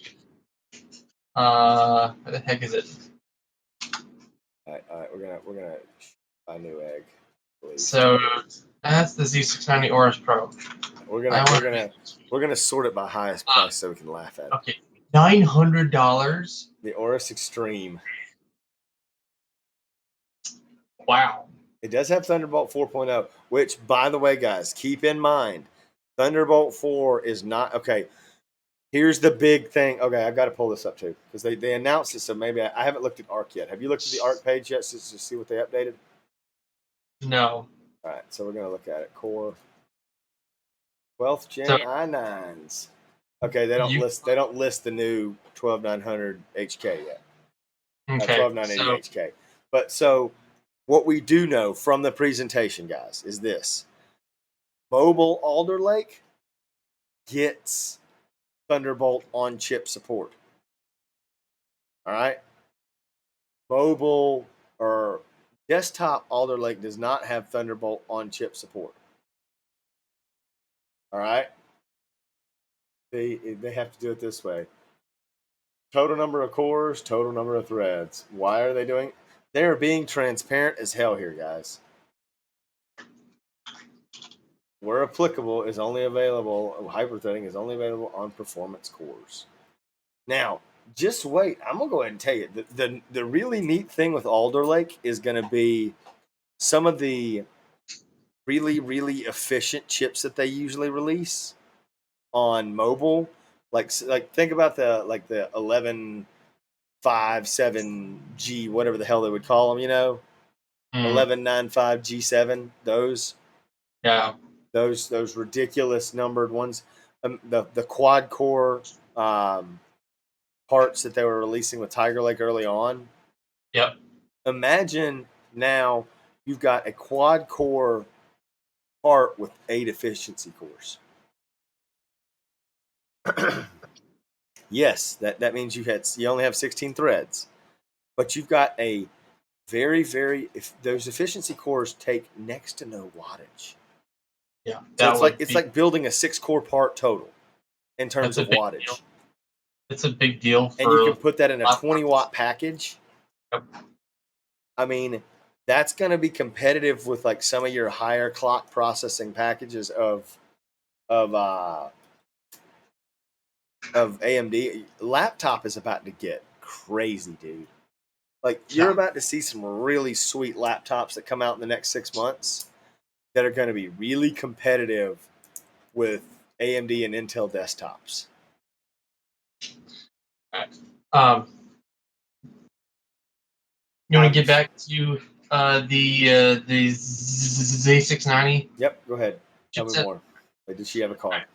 the heck is it? All right, we're gonna buy Newegg. Please. So that's the Z690 Aorus Pro. We're gonna sort it by highest price so we can laugh at it. Okay, $900. The Aorus Extreme. Wow. It does have Thunderbolt 4.0, which, by the way, guys, keep in mind, Thunderbolt 4 is not okay. Here's the big thing. Okay, I've got to pull this up too because they announced it, so maybe I haven't looked at ARC yet. Have you looked at the ARC page yet to see what they updated? No. All right, so we're going to look at it. Core 12th So gen i9s. Okay, they don't you list the new 12900 HK yet. okay? 12980 So HK. But so what we do know from the presentation, guys, is this: mobile Alder Lake gets Thunderbolt on chip support. All right, mobile or desktop Alder Lake does not have Thunderbolt on chip support. All right, they have to do it this way: total number of cores, total number of threads. Why are they doing? They are being transparent as hell here, guys. Where applicable, is only available. Hyperthreading is only available on performance cores. Now, just wait. I'm gonna go ahead and tell you the really neat thing with Alder Lake is gonna be some of the really efficient chips that they usually release on mobile. Like think about the 1157G, whatever the hell they would call them. 1195G7. yeah, Those ridiculous numbered ones. The quad core parts that they were releasing with Tiger Lake early on. yep. Imagine now you've got a quad core part with 8 efficiency cores. Yes, that means you only have 16 threads, but you've got a if those efficiency cores take next to no wattage. Yeah, So that would it's be like building a 6-core part total in terms that's a of big deal. wattage. It's a big deal And you for can put that in a 20-watt laptops. package. Yep. I mean, that's going to be competitive with like some of your higher clock processing packages of uh, of AMD. Laptop is about to get crazy, dude. Like you're Yeah. about to see some really sweet laptops that come out in the next 6 months that are going to be really competitive with AMD and Intel desktops. Right. Um, you want to I'm get back to the Z690 Yep. Go ahead. Tell me chipset? more. Like, did she have a car? Right.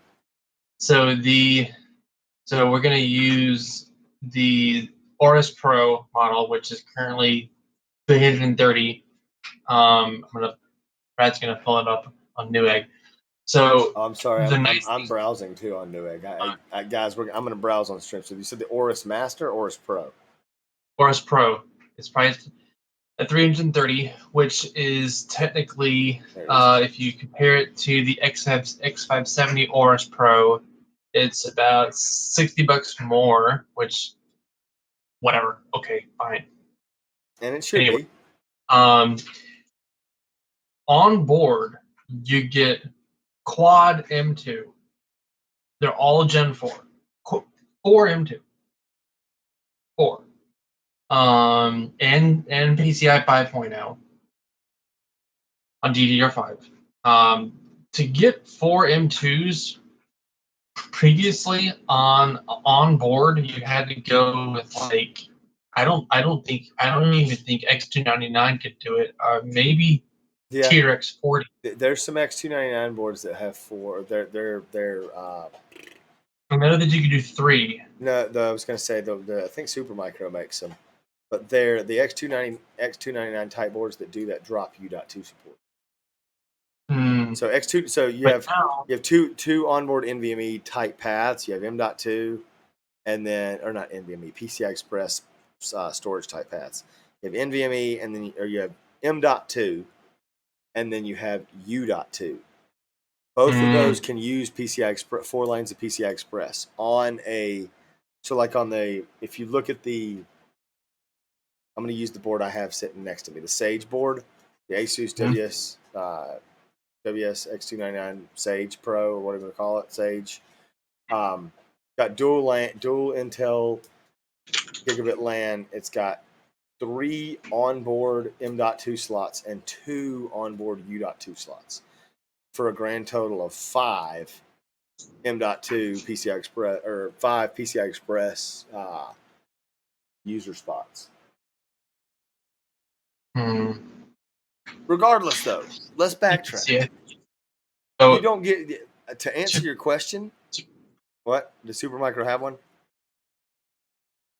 So we're gonna use the Aorus Pro model, which is currently 330. Brad's gonna pull it up on Newegg. So Oh, I'm sorry. the I'm nice I'm thing, browsing too on Newegg. Guys, I'm going to browse on stream. So you said the Aorus Master, Aorus Pro. Aorus Pro is priced at 330, which is technically, There it is. if you compare it to the X570 Aorus Pro, it's about $60 more. Which, whatever. Okay, fine. And it should Anyway, be. um, on board you get quad M2. They're all Gen 4. 4 M2. 4. And PCI 5.0 on DDR5. To get 4 M2s previously on board, you had to go with like I don't even think X299 could do it. Maybe Yeah. TRX40. There's some X299 boards that have 4. They're I know that you could do 3. no, I was going to say the I think Supermicro makes them, but they're the X299 type boards that do that drop U.2 support. Hmm. So X2, so But now, you have two onboard NVMe type paths. You have M.2 and then, or not NVMe, PCI Express storage type paths. You have NVMe and then, or you have M.2 and then you have U.2. Both of hmm, those can use PCI Express, 4 lanes of PCI Express on a, so like on the, if you look at the, I'm going to use the board I have sitting next to me, the Sage board, the Asus hmm, WSX299 Sage Pro, or whatever you call it, Sage. Got dual Intel gigabit LAN. It's got 3 onboard M.2 slots and 2 onboard U.2 slots for a grand total of 5 M.2 PCI Express, or 5 PCI Express user spots. hmm. Regardless, though, let's backtrack. Yeah. You So don't get to answer your question. What does Supermicro have one?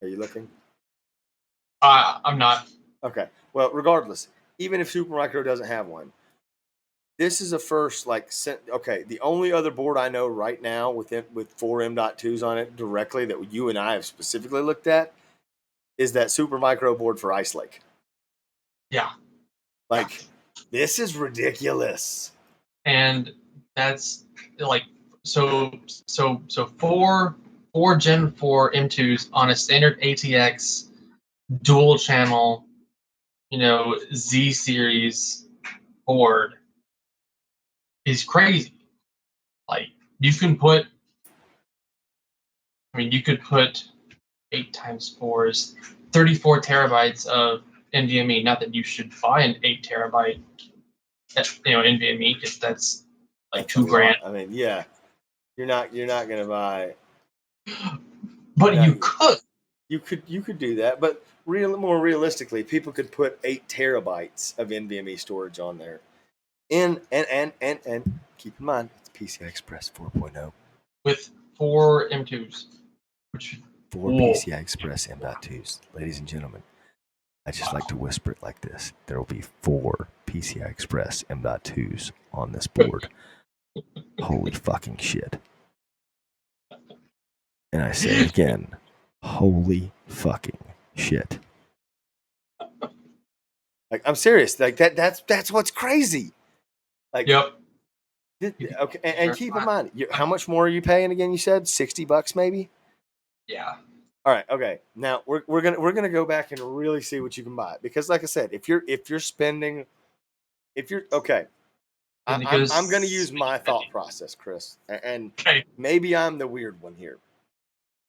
Are you looking? I'm not. Okay. Well, regardless, even if Supermicro doesn't have one, this is a first. Okay, the only other board I know right now with 4M.2s on it directly that you and I have specifically looked at is that Supermicro board for Ice Lake. Yeah. Like, this is ridiculous. And that's like so four Gen 4 M2s on a standard ATX dual channel, Z series board is crazy. Like you can put, you could put 8 times 4 is 34 terabytes of NVMe. Not that you should buy an 8 terabyte, NVMe, because that's like That's a $2,000. lot. I mean, yeah, you're not gonna buy. But Not, you could. you could do that, but more realistically, people could put 8 terabytes of NVMe storage on there. And keep in mind, it's PCI Express 4.0. With 4 M2s. Which, Four PCI Express M.2s. Ladies and gentlemen, I just like to whisper it like this. There will be 4 PCI Express M.2s on this board. Holy fucking shit. And I say it again. Holy fucking shit. Like, I'm serious. Like, that's what's crazy. Like, Yep. Okay, and keep in mind, how much more are you paying again? You said $60 maybe. Yeah. All right. Okay. Now we're gonna go back and really see what you can buy, because, like I said, if you're okay, I'm gonna use my thought process, Chris, and Okay. maybe I'm the weird one here.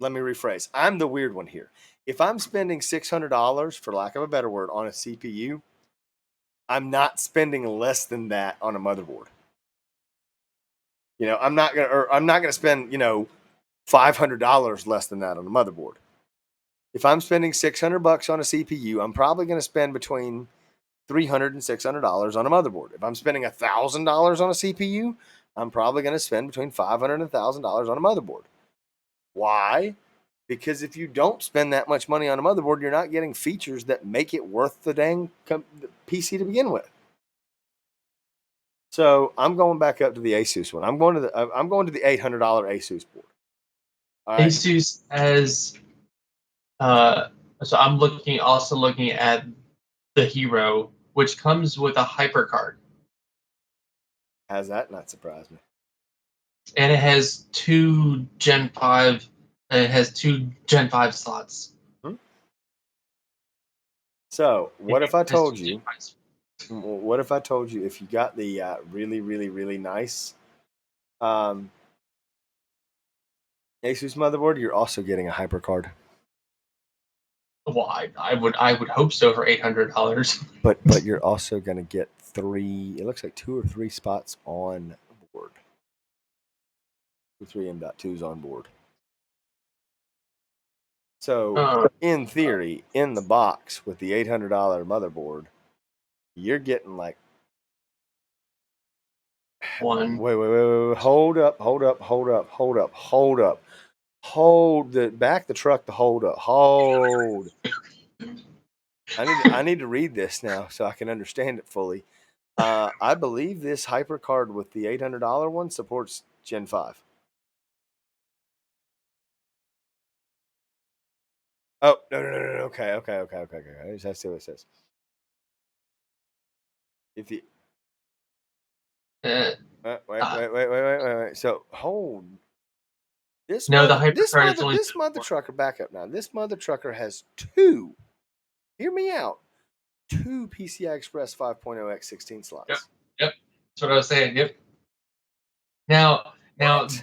Let me rephrase. I'm the weird one here. If I'm spending $600, for lack of a better word, on a CPU, I'm not spending less than that on a motherboard. I'm not gonna spend $500 less than that on a motherboard. If I'm spending $600 on a CPU, I'm probably going to spend between $300 and $600 on a motherboard. If I'm spending $1,000 on a CPU, I'm probably going to spend between $500 and $1,000 on a motherboard. Why? Because if you don't spend that much money on a motherboard, you're not getting features that make it worth the dang PC to begin with. So I'm going back up to the Asus one. I'm going to the $800 Asus board. All right. Asus has. So I'm also looking at the Hero, which comes with a HyperCard. Has that not surprised me? And it has 2 Gen 5. It has 2 Gen 5 slots. So what if I told you? What if I told you if you got the really, really, really nice Asus motherboard, you're also getting a HyperCard? Well, I would hope so for $800. But you're also going to get 3. It looks like 2 or 3 spots on board. 3 M.2s on board. So in theory, in the box with the $800 motherboard, you're getting like. One. Wait. Hold up. Hold the truck to hold up. Hold. I need to read this now so I can understand it fully. I believe this HyperCard with the $800 one supports Gen 5. Oh, no. Okay. I just have to see what it says. If you wait. So hold. This mother trucker, back up now. This mother trucker has 2. Hear me out. 2 PCI Express 5.0 x16 slots. Yep. That's what I was saying. Yep. Now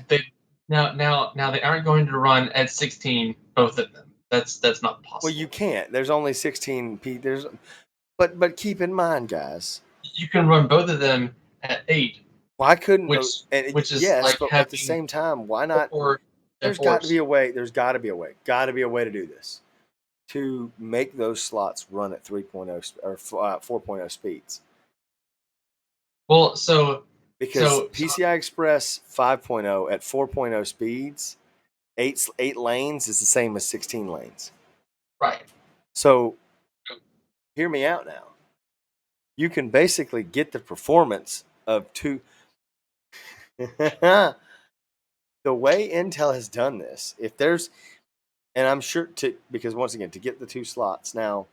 they aren't going to run at 16, both of them. That's not possible. Well, you can't. There's only 16 but keep in mind, guys, you can run both of them at 8. Why couldn't which is yes, like but at the same time, why not? There's got to be a way. Got to be a way to do this, to make those slots run at 3.0 or 4.0 speeds. Well, so because so so PCI Express 5.0 at 4.0 speeds, eight lanes is the same as 16 lanes. right. So hear me out now. You can basically get the performance of two. The way Intel has done this, if there's, and I'm sure to, because once again, to get the two slots now,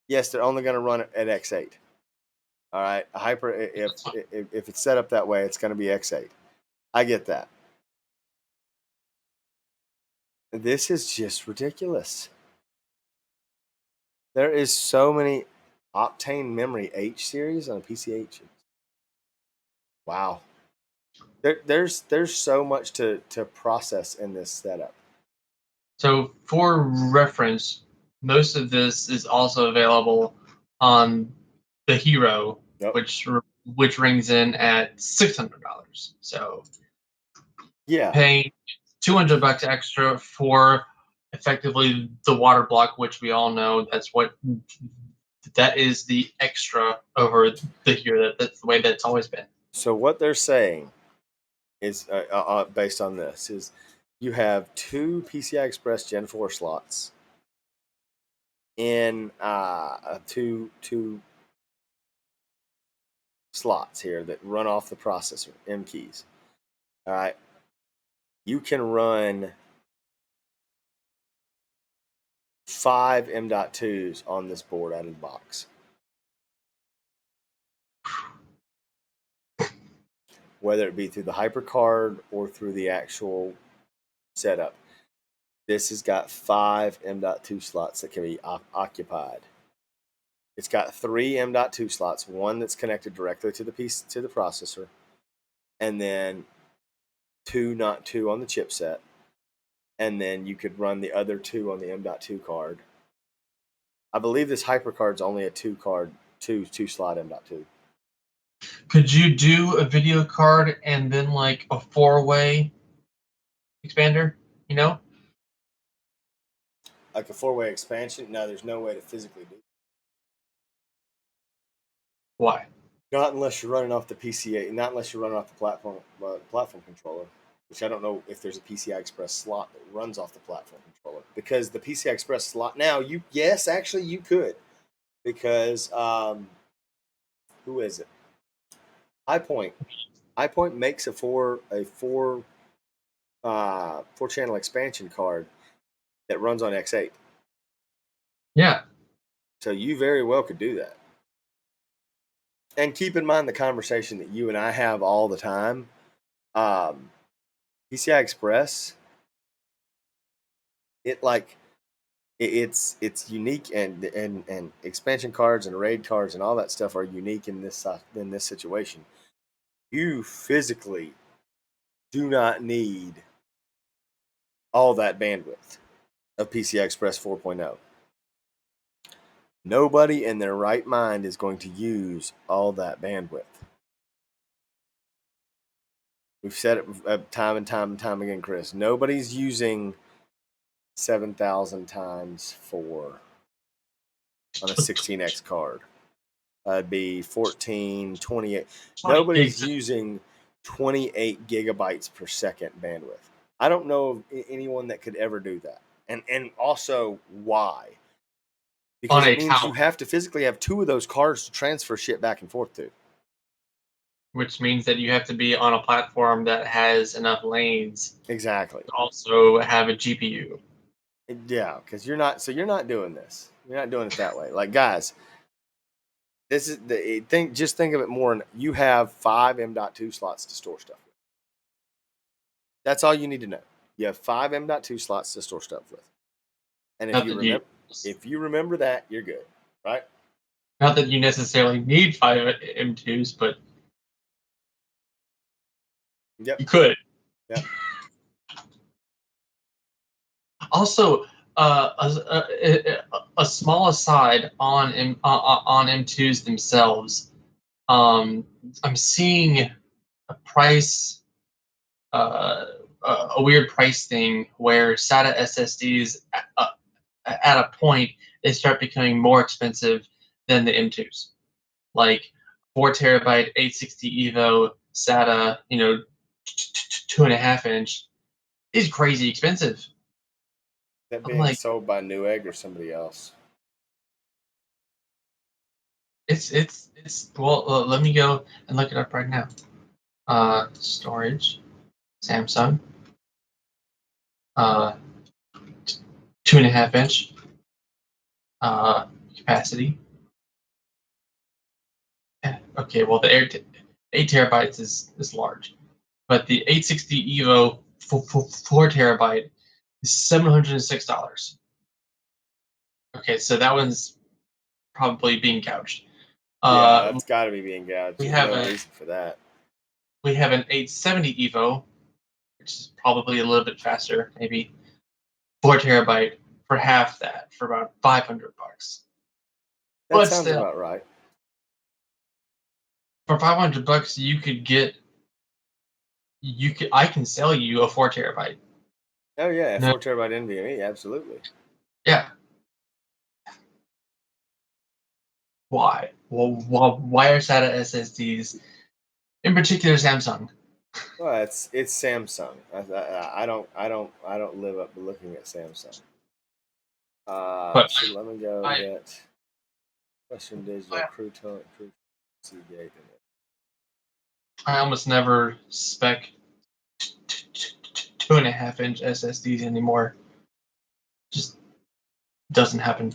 yes, they're only going to run it at X8. All right, a hyper, if it's set up that way, it's going to be X8. I get that. This is just ridiculous. There is so many Optane memory H series on a PCH. Wow. There's so much to process in this setup. So for reference, most of this is also available on the Hero, Yep. which rings in at $600. So Yeah. paying $200 extra for effectively the water block, which we all know that is the extra over the Hero. That's the way that's always been. So what they're saying is based on this is you have two PCI Express Gen 4 slots in two slots here that run off the processor M keys. All right, you can run 5 M.2s on this board out of the box, whether it be through the HyperCard or through the actual setup. This has got 5 M.2 slots that can be occupied. It's got 3 M.2 slots, one that's connected directly to the processor, and then 2 not 2 on the chipset, and then you could run the other 2 on the M.2 card. I believe this HyperCard's only a 2 slot M.2. Could you do a video card and then like a four-way expander? You know? Like a 4-way expansion? No, there's no way to physically do it. Why? Not unless you're running off the PCA, not unless you're running off the platform controller, which I don't know if there's a PCI Express slot that runs off the platform controller. Because the PCI Express slot now, yes, actually you could, because who is it? iPoint. iPoint makes a four channel expansion card that runs on X8. Yeah. So you very well could do that. And keep in mind the conversation that you and I have all the time. PCI Express, it's unique, and expansion cards and RAID cards and all that stuff are unique in this situation. You physically do not need all that bandwidth of PCI Express 4.0. Nobody in their right mind is going to use all that bandwidth. We've said it time and time and time again, Chris. Nobody's using 7,000 times 4 on a 16x card. It'd be 14, 28. 20 Nobody's gigs. using 28 gigabytes per second bandwidth. I don't know of anyone that could ever do that. And also, why? On Because a it means you tower, have to physically have 2 of those cards to transfer shit back and forth to. which means that you have to be on a platform that has enough lanes Exactly. to also have a GPU. Yeah, because you're not doing this. You're not doing it that way. Like, guys, this is the thing. Just think of it more. You have 5 M.2 slots to store stuff with. That's all you need to know. You have 5 M.2 slots to store stuff with. And Not that you, if you remember that, you're good, right? not that you necessarily need 5 M2s, but Yep. you could. Yep. Also, a small aside on M2s themselves. I'm seeing a price, a weird price thing where SATA SSDs at a point they start becoming more expensive than the M2s. Like 4 terabyte 860 Evo SATA, 2.5 inch is crazy expensive. That I'm being like, sold by Newegg or somebody else? it's well, let me go and look it up right now. Storage, Samsung, 2.5 inch, capacity. Okay, well the 8 terabytes is large, but the 860 Evo 4 terabyte is $706. Okay, so that one's probably being gouged. Yeah, Uh, that's got to be being gouged. we There's have no a reason for that. we have an 870 Evo, which is probably a little bit faster, maybe 4 terabyte for half that, for about $500. That But sounds still, about right. for $500, I can sell you a 4 terabyte. Oh yeah, No, 4 terabyte NVMe, absolutely. yeah. Why? Well, why are SATA SSDs, in particular Samsung? Well, it's Samsung. I don't live up to looking at Samsung. But So let me go I hit Western Digital I, Crew Seagate. I almost never spec 2.5 inch SSDs anymore. Just doesn't happen.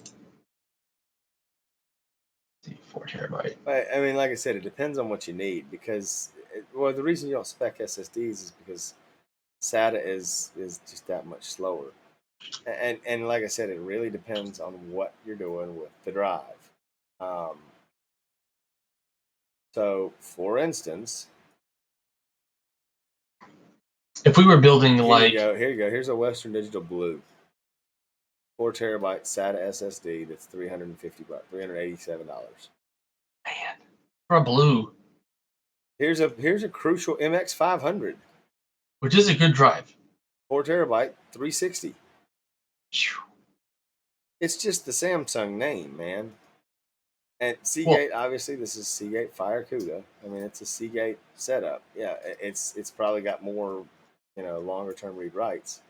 4 terabyte. I mean, like I said, it depends on what you need because, the reason you don't spec SSDs is because SATA is just that much slower. And like I said, it really depends on what you're doing with the drive. Um, so, for instance, If we were building here you like, go. Here you go. Here's a Western Digital Blue 4 terabyte SATA SSD that's $350, $387. man, for a blue, Here's a Crucial MX 500 which is a good drive. 4 terabyte 360. Phew. It's just the Samsung name, man. And Well, Seagate, obviously, this is Seagate Fire CUDA. I mean, it's a Seagate setup. Yeah, it's probably got more, longer term read writes.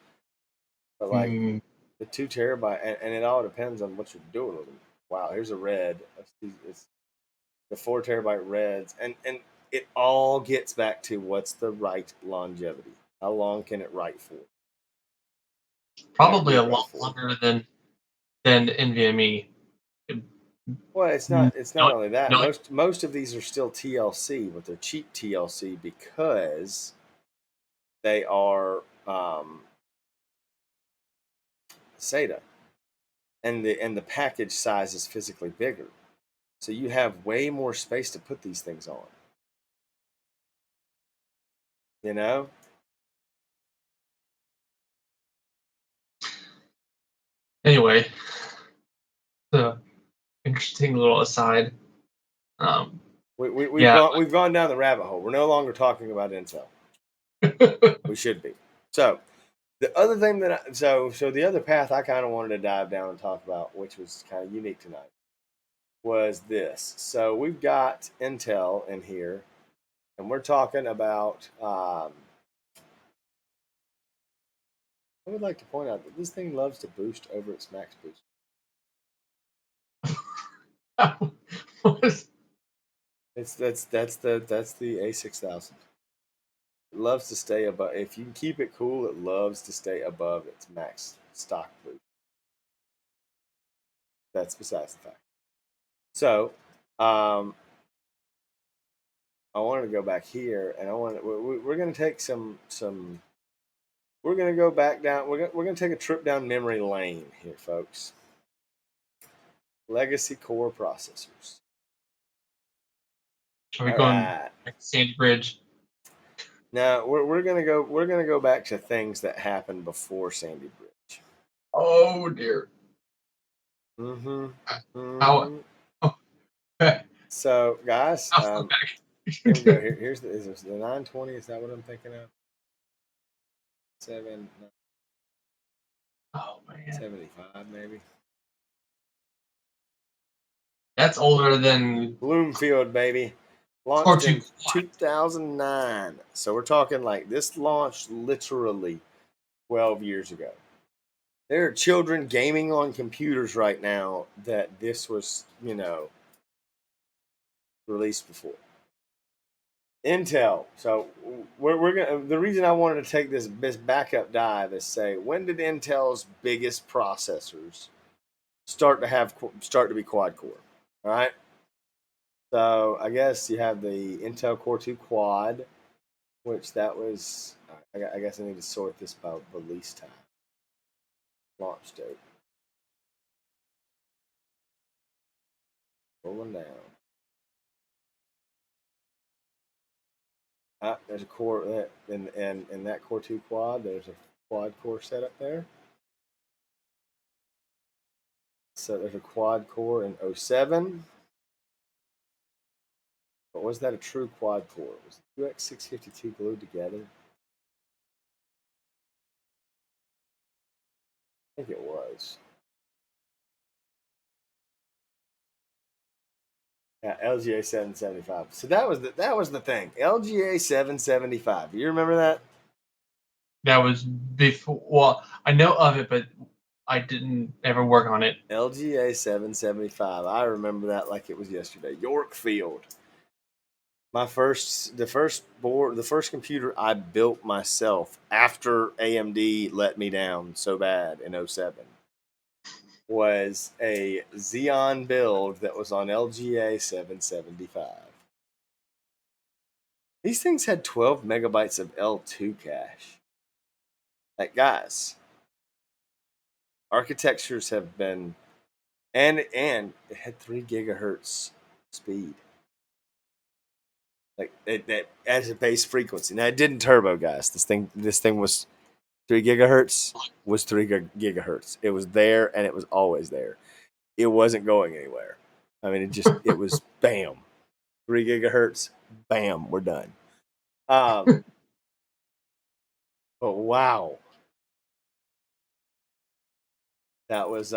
But like mm, the 2 terabyte, and it all depends on what you're doing with them. Wow, here's a red. It's the 4 terabyte reds, and it all gets back to what's the right longevity. How long can it write for? Can it probably a read write lot for? longer than NVMe. Well, it's Mm, not. It's not No, only that. no. Most of these are still TLC, but they're cheap TLC because they are SATA, and the package size is physically bigger, so you have way more space to put these things on. You know. Anyway, the interesting little aside. Um, We've yeah. gone down the rabbit hole. We're no longer talking about Intel. We should be. So the other thing so the other path I kind of wanted to dive down and talk about, which was kind of unique tonight, was this. So we've got Intel in here, and we're talking about. I would like to point out that this thing loves to boost over its max boost. What? That's the A6000. It loves to stay above. If you can keep it cool, it loves to stay above its max stock boost. That's besides the fact. So, I wanted to go back here, and we're going to take some. We're going to go back down. We're going to take a trip down memory lane here, folks. Legacy core processors. Are we All going right. back to Sandy Bridge? Now we're gonna go back to things that happened before Sandy Bridge. Oh dear. Mm-hmm. How? Mm-hmm. Oh, how So, guys, far here we go. back? Here's is this the 920? Is that what I'm thinking of? 7 Oh man, 75 maybe. that's older than Bloomfield, baby. Core Launched 2 in Quad. 2009. So we're talking like this launched literally 12 years ago. There are children gaming on computers right now that this was, released before. Intel. So we're gonna. The reason I wanted to take this backup dive is say, when did Intel's biggest processors start to be quad core? All right. So I guess you have the Intel Core 2 Quad, which that was. I guess I need to sort this by release time, launch date. Rolling down. There's a core in that Core 2 Quad. There's a quad core setup there. So there's a quad core in 07. But was that a true quad core? Was the QX652 glued together? I think it was. Yeah, LGA 775. So that was the thing. LGA 775. You remember that? That was before. Well, I know of it, but I didn't ever work on it. LGA 775. I remember that like it was yesterday. Yorkfield. The first computer I built myself after AMD let me down so bad in 07 was a Xeon build that was on LGA 775. These things had 12 megabytes of L2 cache. Like, guys, architectures have been, and it had 3 gigahertz speed. Like, that as a base frequency. Now, it didn't turbo, guys. This thing was 3 gigahertz, was 3 gigahertz. It was there, and it was always there. It wasn't going anywhere. I mean, it was bam. 3 gigahertz, bam, we're done. But wow, that was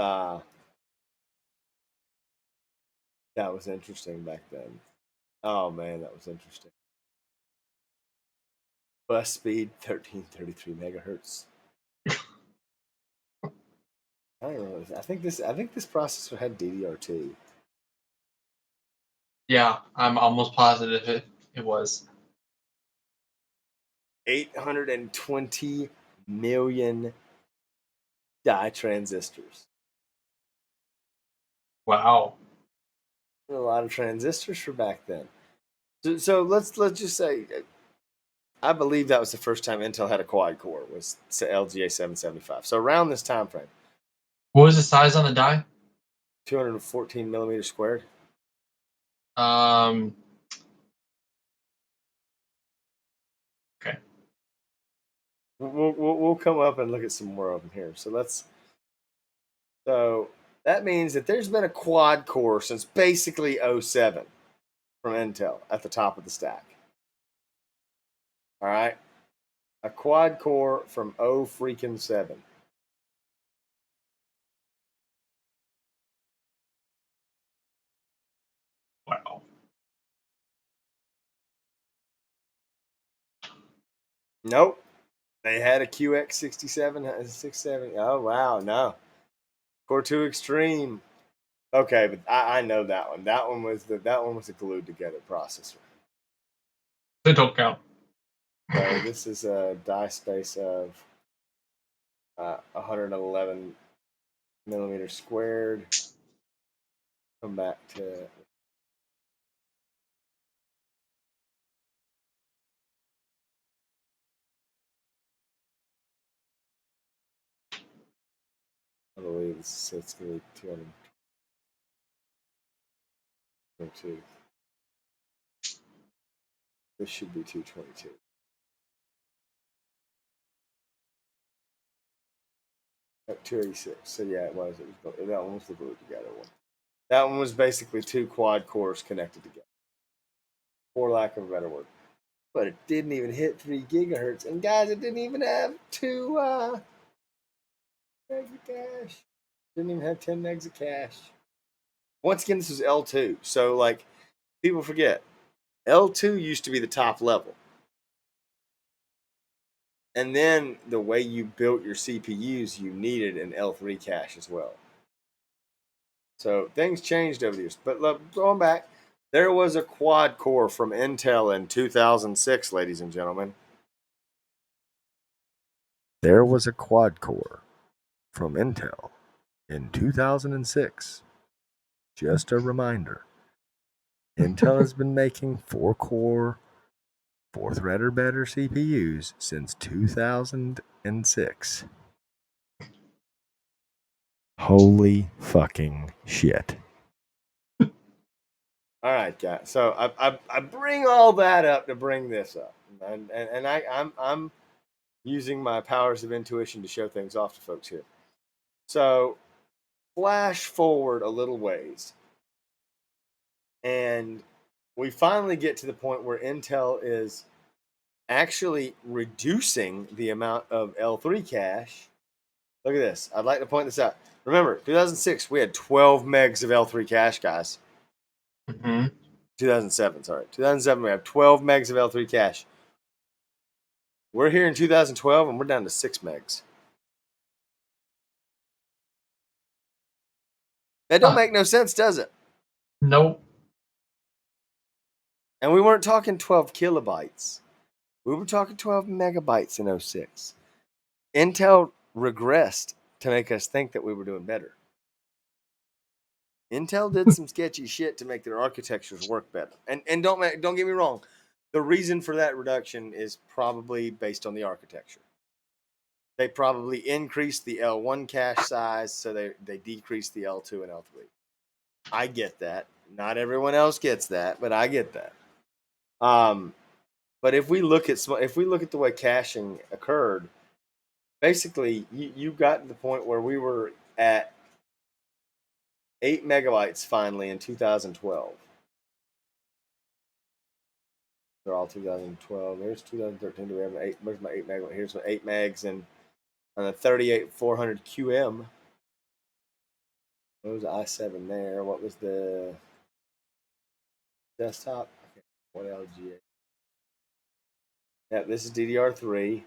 interesting back then. Oh man, that was interesting. Bus speed 1333 megahertz. I don't know. I think this processor had DDR2. Yeah, I'm almost positive it was. 820 million die transistors. Wow. A lot of transistors for back then. So let's just say I believe that was the first time Intel had a quad core was LGA 775. So around this time frame, What was the size on the die? 214 millimeters squared. Um. Okay. We'll come up and look at some more of them here. So that means that there's been a quad core since basically '07 from Intel at the top of the stack. All right, a quad core from 0 freaking 7. Wow. Nope, they had a QX67 67. Oh wow, no, Core 2 Extreme. Okay, but I know that one. That one was a glued together processor. They don't count. So this is a die space of 111 millimeters squared. Come back to I believe it's going to be 222. This should be 222. At 286. So yeah, it was. That one was the glued together one. That one was basically 2 quad cores connected together, for lack of a better word. But it didn't even hit 3 gigahertz. And guys, it didn't even have 2 megs of cache. Didn't even have 10 megs of cache. Once again, this was L2. So like people forget L2 used to be the top level. And then the way you built your CPUs, you needed an L3 cache as well. So things changed over the years. But look, going back, there was a quad core from Intel in 2006, ladies and gentlemen. There was a quad core from Intel in 2006. Just a reminder. Intel has been making 4-core, 4-thread or better CPUs since 2006. Holy fucking shit. All right, guys. So I bring all that up to bring this up, and I'm using my powers of intuition to show things off to folks here. So flash forward a little ways, and we finally get to the point where Intel is actually reducing the amount of L3 cache. Look at this. I'd like to point this out. Remember, 2006, we had 12 megs of L3 cache, guys. 2007, sorry. 2007, we have 12 megs of L3 cache. We're here in 2012, and we're down to 6 megs. That don't make no sense, does it? Nope. And we weren't talking 12 kilobytes. We were talking 12 megabytes in 06. Intel regressed to make us think that we were doing better. Intel did some sketchy shit to make their architectures work better. And don't get me wrong, the reason for that reduction is probably based on the architecture. They probably increased the L1 cache size, so they decreased the L2 and L3. I get that. Not everyone else gets that, but I get that. But if we look at the way caching occurred, basically you got to the point where we were at 8 megabytes finally in 2012. They're all 2012. There's 2013. Do we have 8? Where's my 8 meg? Here's my 8 megs and on a 38400 QM. What was the i7 there? What was the desktop? What LGA? Yeah, this is DDR3.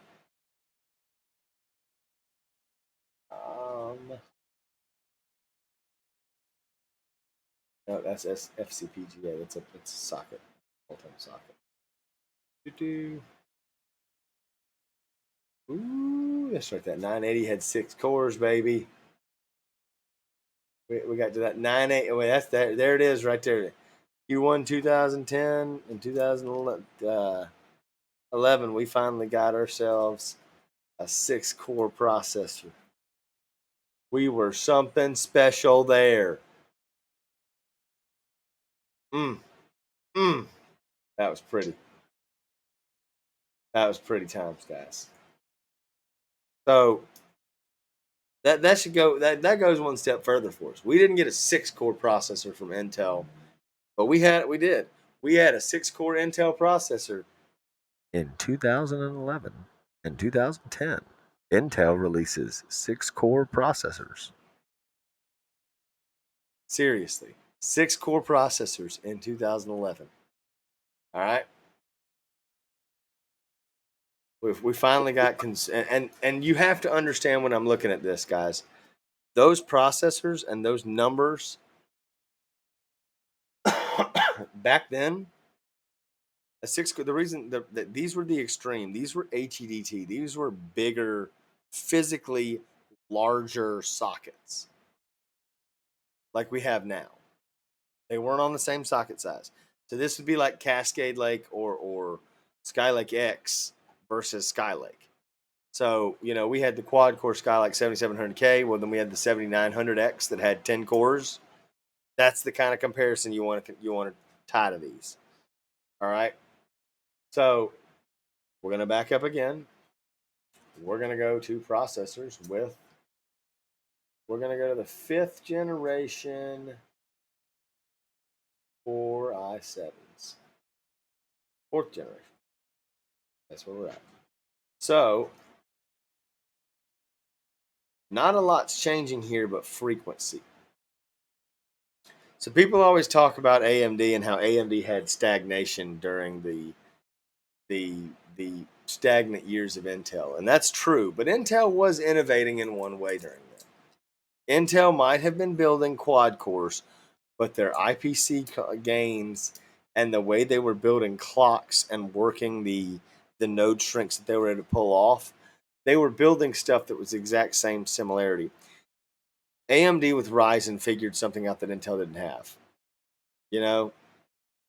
No, that's FCPGA. It's a socket, full-time socket. Ooh, that's right. That 980 had 6 cores, baby. We got to that 980. Wait, that's that. There it is, right there. Q1 2010 and 2011. We finally got ourselves a 6-core processor. We were something special there. That was pretty. That was pretty times, guys. So that should go. That goes one step further for us. We didn't get a 6-core processor from Intel, but we did. We had a 6-core Intel processor in 2011 and 2010. Intel releases 6-core processors. Seriously, 6-core processors in 2011. All right. We finally got and you have to understand when I'm looking at this, guys. Those processors and those numbers back then, the reason that these were the extreme, these were HEDT, these were bigger, physically larger sockets like we have now. They weren't on the same socket size. So this would be like Cascade Lake or Skylake X versus Skylake. So, we had the quad core Skylake 7700K. Well, then we had the 7900X that had 10 cores. That's the kind of comparison you want to tie to these. All right. So we're going to back up again. We're going to go to processors we're going to go to the 5th generation Core i7s. 4th generation. That's where we're at. So not a lot's changing here but frequency. So people always talk about AMD and how AMD had stagnation during the stagnant years of Intel, and that's true. But Intel was innovating in one way during that. Intel might have been building quad cores, but their IPC gains and the way they were building clocks and working the node shrinks that they were able to pull off, they were building stuff that was exact same similarity. AMD with Ryzen figured something out that Intel didn't have. You know,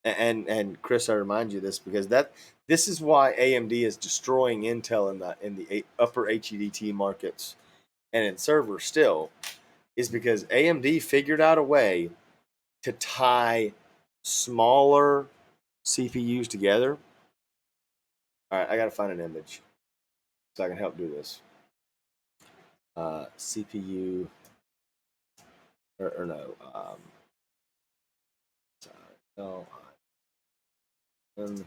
and Chris, I remind you this because this is why AMD is destroying Intel in the upper HEDT markets and in servers still, is because AMD figured out a way to tie smaller CPUs together. All right, I got to find an image so I can help do this. CPU or no, sorry, no, um,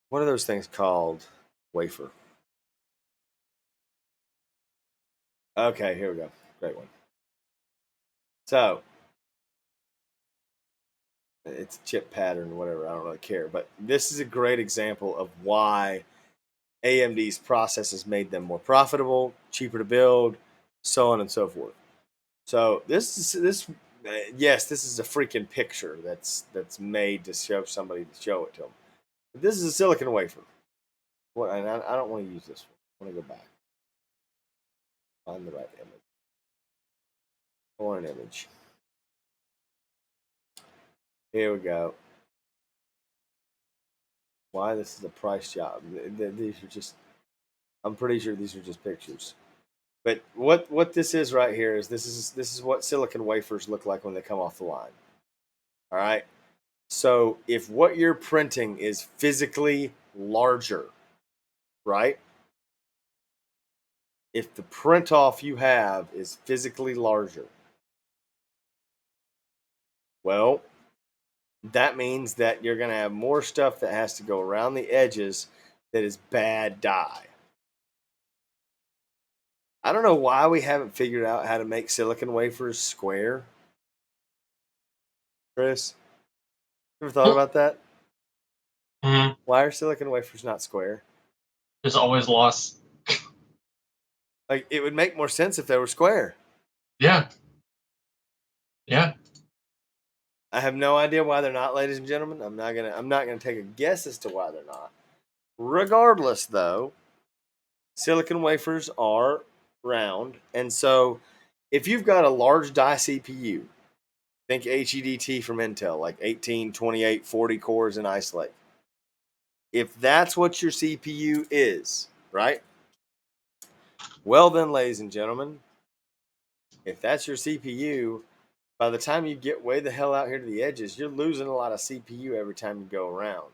what are those things called? Wafer. Okay, here we go. Great one. So it's a chip pattern, whatever. I don't really care, but this is a great example of why AMD's processes made them more profitable, cheaper to build, so on and so forth. So yes, this is a freaking picture that's made to show somebody to show it to them. But this is a silicon wafer. What? And I don't want to use this one. I want to go back. Find the right image. I want an image. Here we go. Why this is a price job? These are just. I'm pretty sure these are just pictures. But what this is right here is this is what silicon wafers look like when they come off the line. All right. So if what you're printing is physically larger, right? If the print off you have is physically larger, well, that means that you're going to have more stuff that has to go around the edges that is bad dye. I don't know why we haven't figured out how to make silicon wafers square. Chris, you ever thought about that? Mm-hmm. Why are silicon wafers not square? There's always loss. Like it would make more sense if they were square. Yeah. Yeah. I have no idea why they're not, ladies and gentlemen. I'm not gonna take a guess as to why they're not. Regardless, though, silicon wafers are round, and so if you've got a large die CPU, think HEDT from Intel, like 18, 28, 40 cores in Ice Lake. If that's what your CPU is, right? Well, then, ladies and gentlemen, if that's your CPU, by the time you get way the hell out here to the edges, you're losing a lot of CPU every time you go around.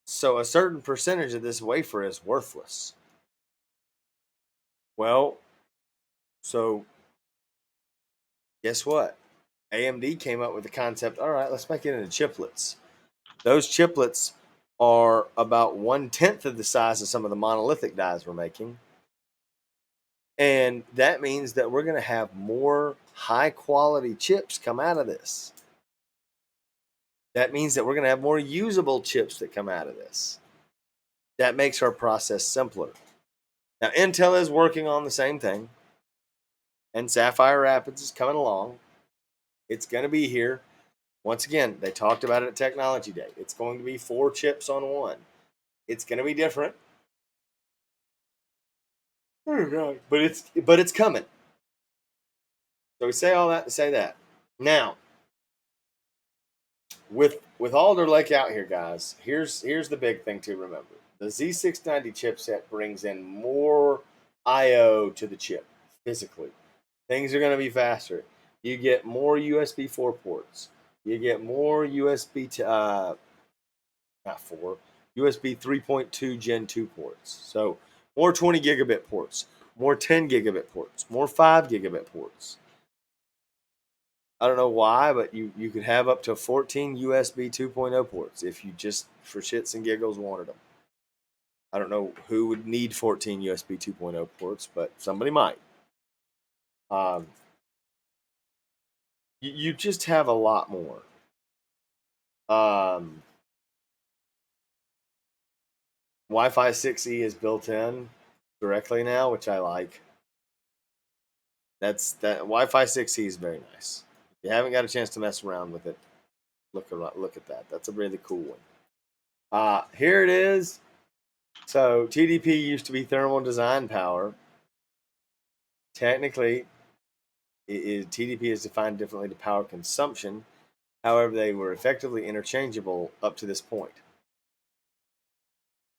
So a certain percentage of this wafer is worthless. Well, so guess what? AMD came up with the concept, all right, let's make it into chiplets. Those chiplets are about 1/10 of the size of some of the monolithic dies we're making. And that means that we're going to have more high quality chips come out of this. That means that we're going to have more usable chips that come out of this. That makes our process simpler. Now, Intel is working on the same thing, and Sapphire Rapids is coming along. It's going to be here. Once again, they talked about it at Technology Day. It's going to be 4 chips on one. It's going to be different. But it's coming. So we say all that to say that. Now, with Alder Lake out here, guys, here's the big thing to remember. The Z690 chipset brings in more I/O to the chip physically. Things are going to be faster. You get more USB 4 ports. You get more USB not 4, USB 3.2 Gen 2 ports. So more 20 gigabit ports, more 10 gigabit ports, more 5 gigabit ports. I don't know why, but you could have up to 14 USB 2.0 ports if you just, for shits and giggles, wanted them. I don't know who would need 14 USB 2.0 ports, but somebody might. you just have a lot more. Wi-Fi 6E is built in directly now, which I like. That Wi-Fi 6E is very nice. If you haven't got a chance to mess around with it, look at that. That's a really cool one. Here it is. So TDP used to be thermal design power. Technically, TDP is defined differently to power consumption. However, they were effectively interchangeable up to this point.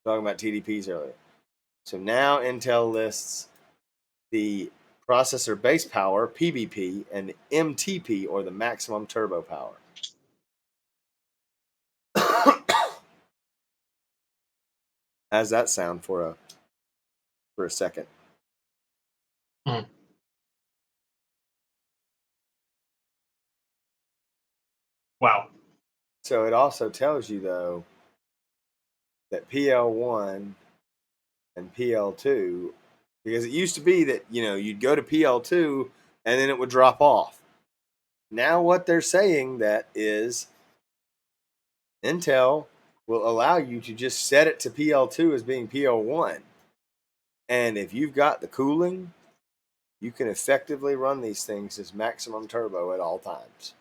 Talking about TDPs earlier. So now Intel lists the processor base power, PBP, and MTP, or the maximum turbo power. How's that sound for a second? Wow. So it also tells you, though, that PL1 and PL2, because it used to be that, you'd go to PL2 and then it would drop off. Now what they're saying that is Intel will allow you to just set it to PL2 as being PL1. And if you've got the cooling, you can effectively run these things as maximum turbo at all times.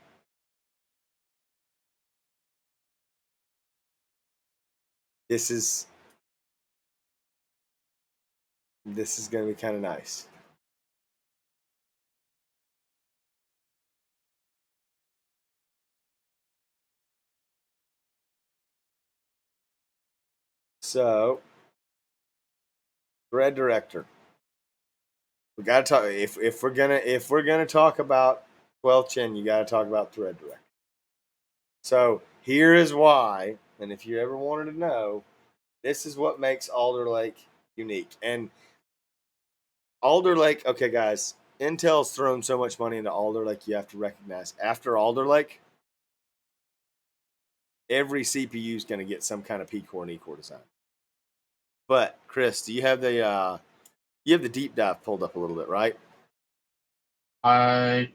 This is going to be kind of nice. So, thread director. We got to talk if we're gonna talk about 12 chin, you got to talk about thread director. So here is why, and if you ever wanted to know, this is what makes Alder Lake unique. And Alder Lake, okay, guys, Intel's thrown so much money into Alder Lake, you have to recognize after Alder Lake, every CPU is going to get some kind of P core and E core design. But Chris, do you have the deep dive pulled up a little bit, right? All right,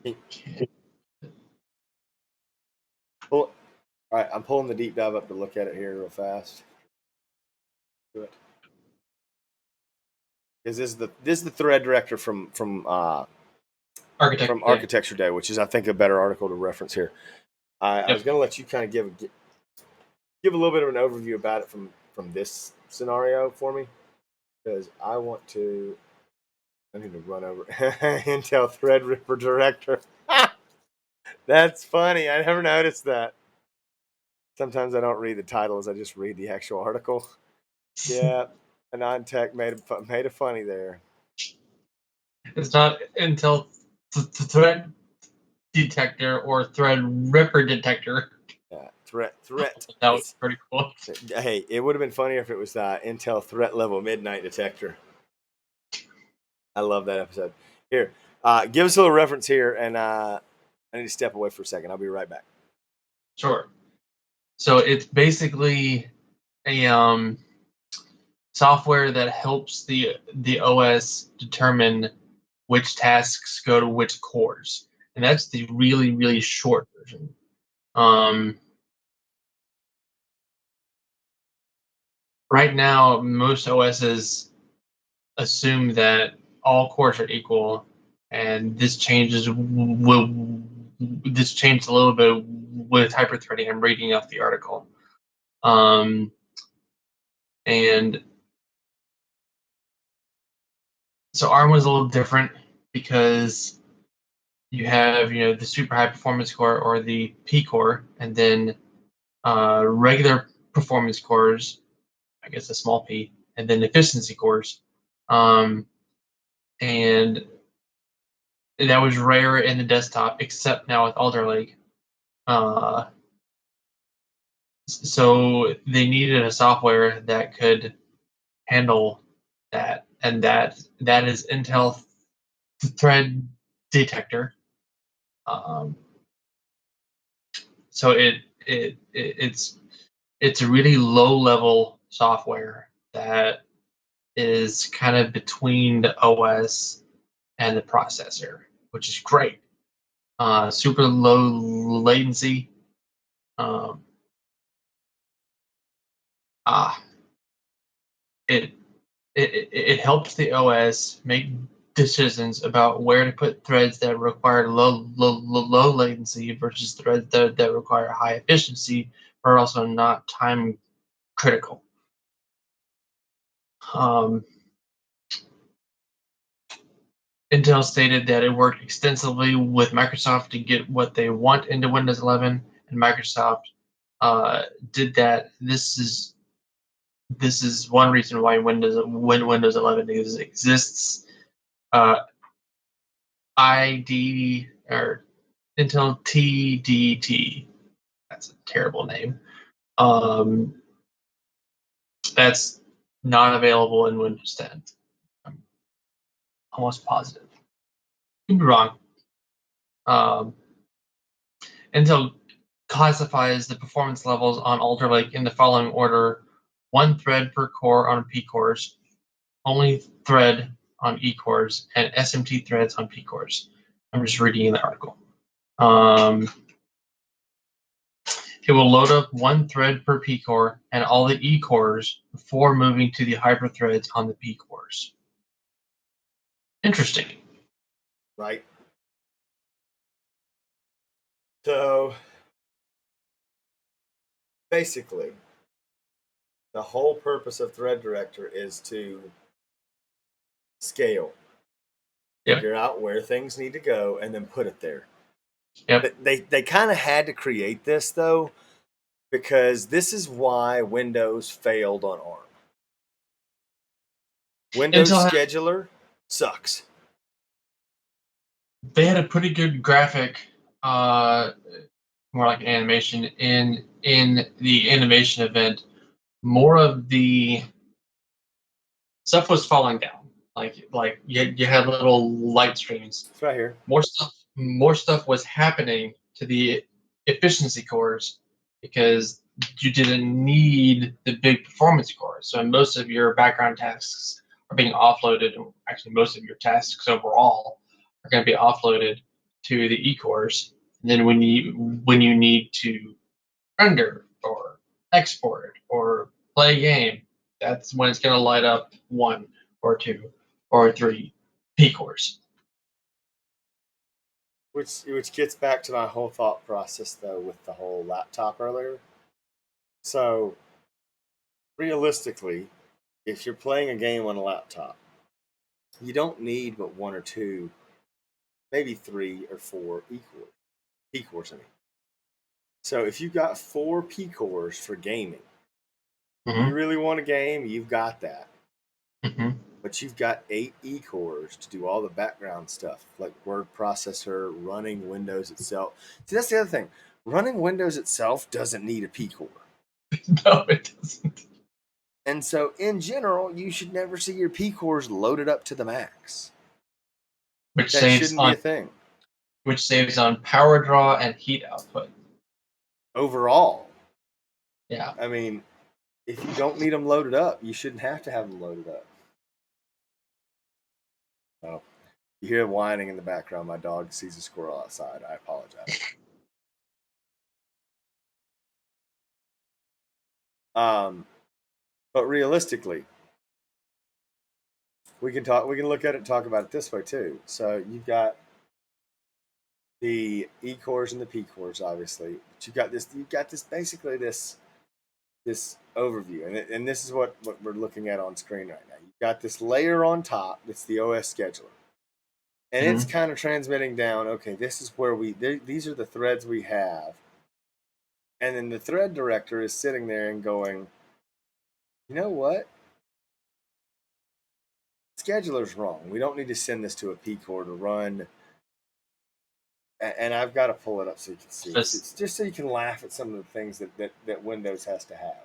I'm pulling the deep dive up to look at it here real fast. Because this is the thread director from Architecture Day, which is, I think, a better article to reference here. I was going to let you kind of give a little bit of an overview about it from this scenario for me, because I need to run over Intel Threadripper Director. That's funny. I never noticed that. Sometimes I don't read the titles. I just read the actual article. Yeah, a non-tech made a funny there. It's not Intel Thread Detector or Threadripper Detector. Yeah, threat. That was pretty cool. Hey, it would have been funnier if it was Intel Threat Level Midnight Detector. I love that episode. Here, give us a little reference here, and I need to step away for a second. I'll be right back. Sure. So it's basically a software that helps the OS determine which tasks go to which cores, and that's the really, really short version. Right now, most OSs assume that all cores are equal, and this changes. This changed a little bit with hyperthreading. I'm reading off the article, and so ARM was a little different because you have the super high performance core or the P core, and then regular performance cores, I guess a small p, and then efficiency cores. And that was rare in the desktop, except now with Alder Lake. So they needed a software that could handle that, and that is Intel Thread Detector. So it's a really low level software that is kind of between the OS and the processor, which is great. super low latency. Um, ah, it it helps the OS make decisions about where to put threads that require low latency versus threads that require high efficiency, are also not time critical. Um, Intel stated that it worked extensively with Microsoft to get what they want into Windows 11, and Microsoft did that. This is one reason why Windows 11 exists. Uh, ID or Intel TDT. That's a terrible name. Um, that's not available in Windows 10. I'm almost positive. Could be wrong. Um, Intel classifies the performance levels on Alder Lake in the following order: one thread per core on P cores, only thread on E cores, and SMT threads on P cores. I'm just reading the article. It will load up one thread per P core and all the E cores before moving to the hyperthreads on the P cores. Interesting. Right. So basically, the whole purpose of Thread Director is to scale, Yep. figure out where things need to go, and then put it there. Yep. They kind of had to create this though, because this is why Windows failed on ARM. Windows Intel Scheduler sucks. they had a pretty good graphic, more like animation in the animation event. More of the stuff was falling down. Like you had little light streams. It's right here. More stuff was happening to the efficiency cores because you didn't need the big performance cores. So most of your background tasks are being offloaded. Actually, most of your tasks overall are going to be offloaded to the E cores. And then when you need to render or export or play a game, that's when it's going to light up one or two or three P cores. Which gets back to my whole thought process though with the whole laptop earlier. So realistically, if you're playing a game on a laptop, you don't need but one or two, maybe three or four P cores. I mean, so if you've got four P cores for gaming, you Mm-hmm. really want a game, you've got that. Mm-hmm. But you've got 8 E cores to do all the background stuff, like word processor, running Windows itself. See, that's the other thing. Running Windows itself doesn't need a P core. No, it doesn't. And so, in general, you should never see your P cores loaded up to the max. Which That saves shouldn't be on a thing. power draw and heat output. Overall, Yeah. I mean, if you don't need them loaded up, you shouldn't have to have them loaded up. Oh, you hear whining in the background. My dog sees a squirrel outside. I apologize. But realistically, we can talk. We can look at it and talk about it this way too. So you've got the E cores and the P cores, obviously, but you've got this. You've got this basically this overview, and this is what we're looking at on screen right now. You've got this layer on top. That's the OS scheduler, and it's Mm-hmm. kind of transmitting down. Okay, this is where these are the threads we have, and then the thread director is sitting there and going, you know what? Scheduler's wrong. We don't need to send this to a P core to run. And I've got to pull it up so you can see. It's just so you can laugh at some of the things that Windows has to have.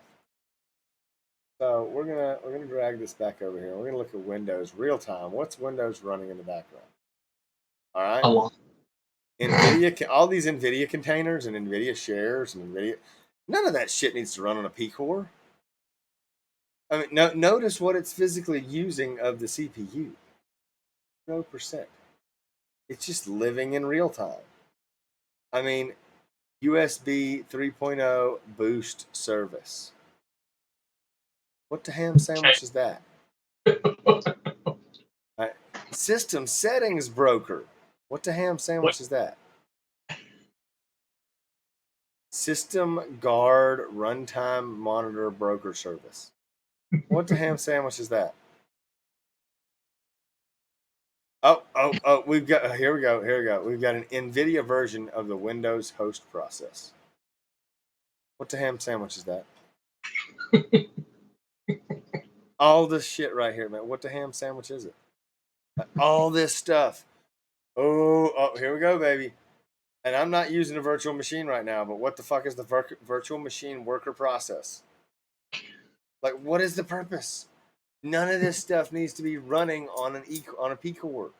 So we're gonna drag this back over here. We're gonna look at Windows real time. What's Windows running in the background? All right. A lot. NVIDIA, all these NVIDIA containers and NVIDIA shares and NVIDIA, none of that shit needs to run on a P core. I mean, notice what it's physically using of the CPU. 0%. It's just living in real time. I mean, USB 3.0 boost service. What the ham sandwich is that? Right. System settings broker. What the ham What? sandwich is that? System guard runtime monitor broker service. What the ham sandwich is that? Oh, we've got, here we go. We've got an NVIDIA version of the Windows host process. What the ham sandwich is that? All this shit right here, man. What the ham sandwich is it? All this stuff. Oh, here we go, baby. And I'm not using a virtual machine right now, but what the fuck is the virtual machine worker process? Like, what is the purpose? None of this stuff needs to be running on on a P core.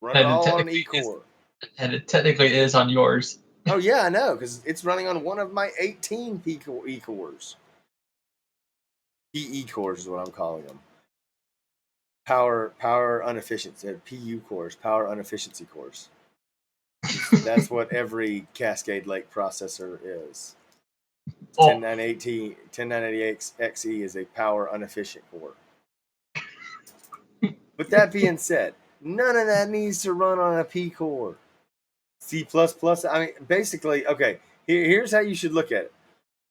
Run it And it all on an technically E is, core. and it technically is on yours. Oh yeah, I know, because it's running on one of my 18 P core E cores. PE cores is what I'm calling them. Power inefficiency. PU cores, power inefficiency cores. That's what every Cascade Lake processor is. Oh, 1098XE is a power inefficient core. But that being said, none of that needs to run on a P core. C++, I mean, basically, okay, here's how you should look at it.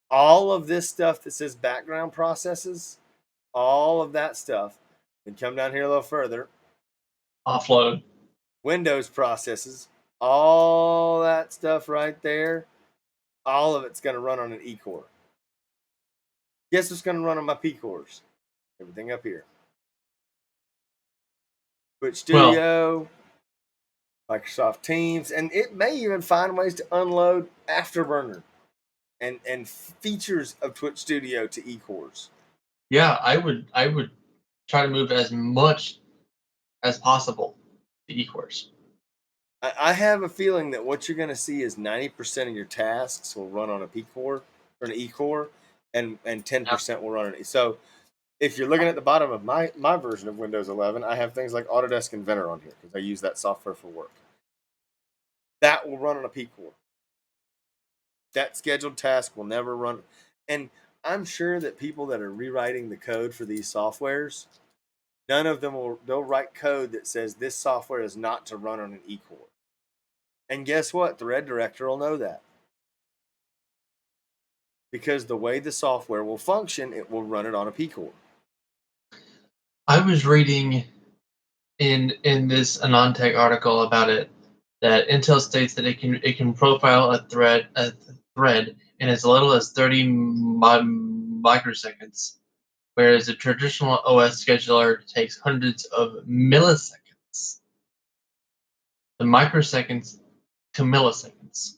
All of this stuff that says background processes, all of that stuff, and come down here a little further, offload. Windows processes, all that stuff right there, all of it's going to run on an E core. Guess what's going to run on my P cores? Everything up here. Twitch Well, Studio, Microsoft Teams, and it may even find ways to unload Afterburner and features of Twitch Studio to E cores. yeah, I would try to move as much as possible to eCourse. I have a feeling that what you're going to see is 90% of your tasks will run on a P core or an E core, and 10% will run on it. So if you're looking at the bottom of my version of Windows 11, I have things like Autodesk Inventor on here because I use that software for work. That will run on a P core. That scheduled task will never run. And I'm sure that people that are rewriting the code for these softwares, none of them they'll write code that says this software is not to run on an E core. And guess what? The Red Director will know that. Because the way the software will function, it will run it on a P core. I was reading in this AnonTech article about it that Intel states that it can profile a thread in as little as 30 microseconds, whereas a traditional OS scheduler takes hundreds of milliseconds. The microseconds to milliseconds.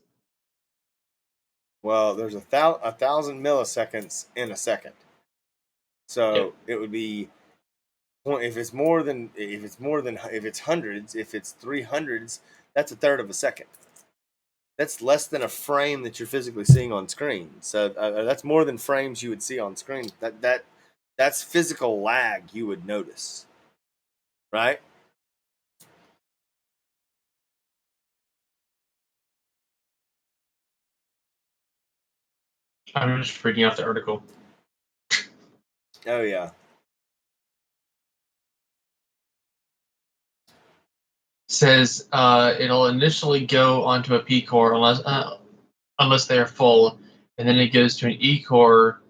Well, there's a thousand milliseconds in a second. So Yep. it would be if it's hundreds, if it's 300s, that's a third of a second. That's less than a frame that you're physically seeing on screen. So that's more than frames you would see on screen. That's physical lag you would notice, right? I'm just reading off the article. Oh yeah. Says it'll initially go onto a P core unless they are full, and then it goes to an E core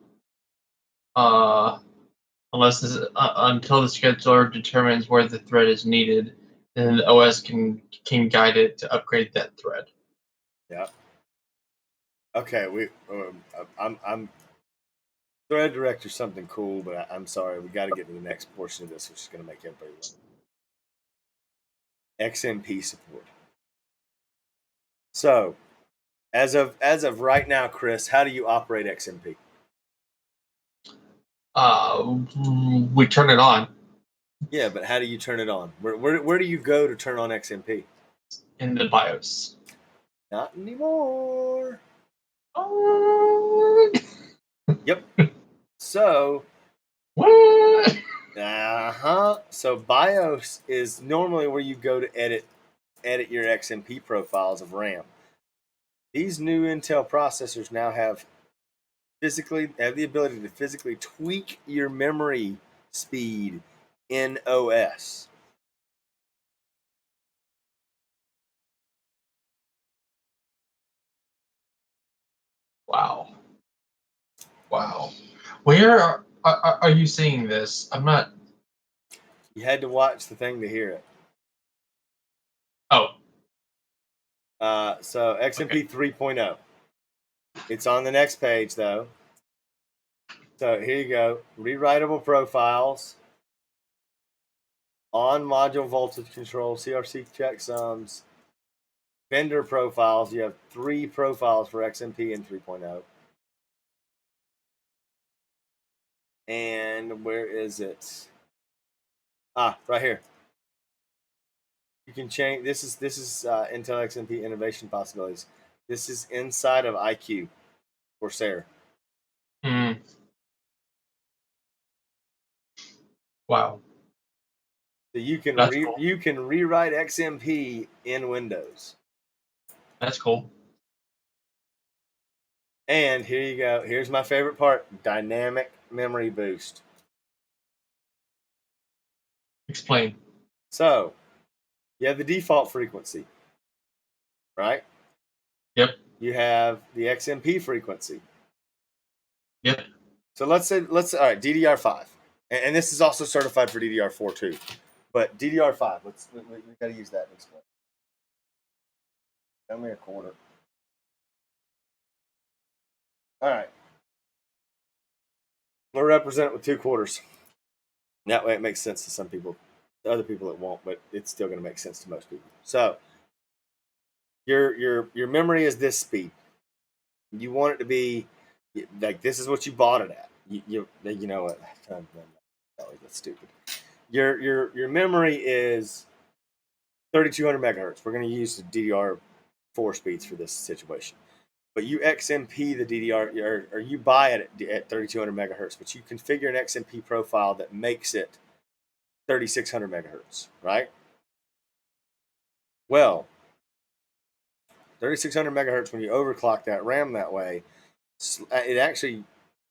uh, until the scheduler determines where the thread is needed, and the OS can guide it to upgrade that thread. Yeah. Okay. I'm Thread Director something cool, but I'm sorry, we got to get to the next portion of this, which is going to make everybody love it. XMP support. So, as of right now, Chris, how do you operate XMP? We turn it on Yeah, but how do you turn it on? Where do you go to turn on XMP? in the BIOS. Not anymore. Yep. So, What? So BIOS is normally where you go to edit your XMP profiles of RAM. These new Intel processors now have the ability to physically tweak your memory speed in OS. Wow. Wow. Where are you seeing this? I'm not. You had to watch the thing to hear it. Oh, So XMP okay. 3.0. It's on the next page though. So here you go. Rewritable profiles, on module voltage control, CRC checksums, vendor profiles. You have 3 profiles for XMP in 3.0. And where is it? Right here. You can change. This is Intel XMP innovation possibilities. This is inside of IQ Corsair. Mm, wow. So you can That's cool. you can rewrite XMP in Windows. That's cool. And here you go. Here's my favorite part: dynamic memory boost. Explain. So you have the default frequency, right? Yep. You have the XMP frequency. Yep. So let's all right, DDR5, and this is also certified for DDR4 too. But DDR5, we got to use that in explain. Tell me a quarter. All right, we'll represent it with 2 quarters. That way, it makes sense to some people. To other people, it won't, but it's still going to make sense to most people. So your memory is this speed. You want it to be like this is what you bought it at. You know what? That's stupid. Your memory is 3200 megahertz. We're going to use the DDR4 speeds for this situation. But you XMP the DDR, or you buy it at 3200 megahertz, but you configure an XMP profile that makes it 3600 megahertz, right? Well, 3600 megahertz, when you overclock that RAM that way, it actually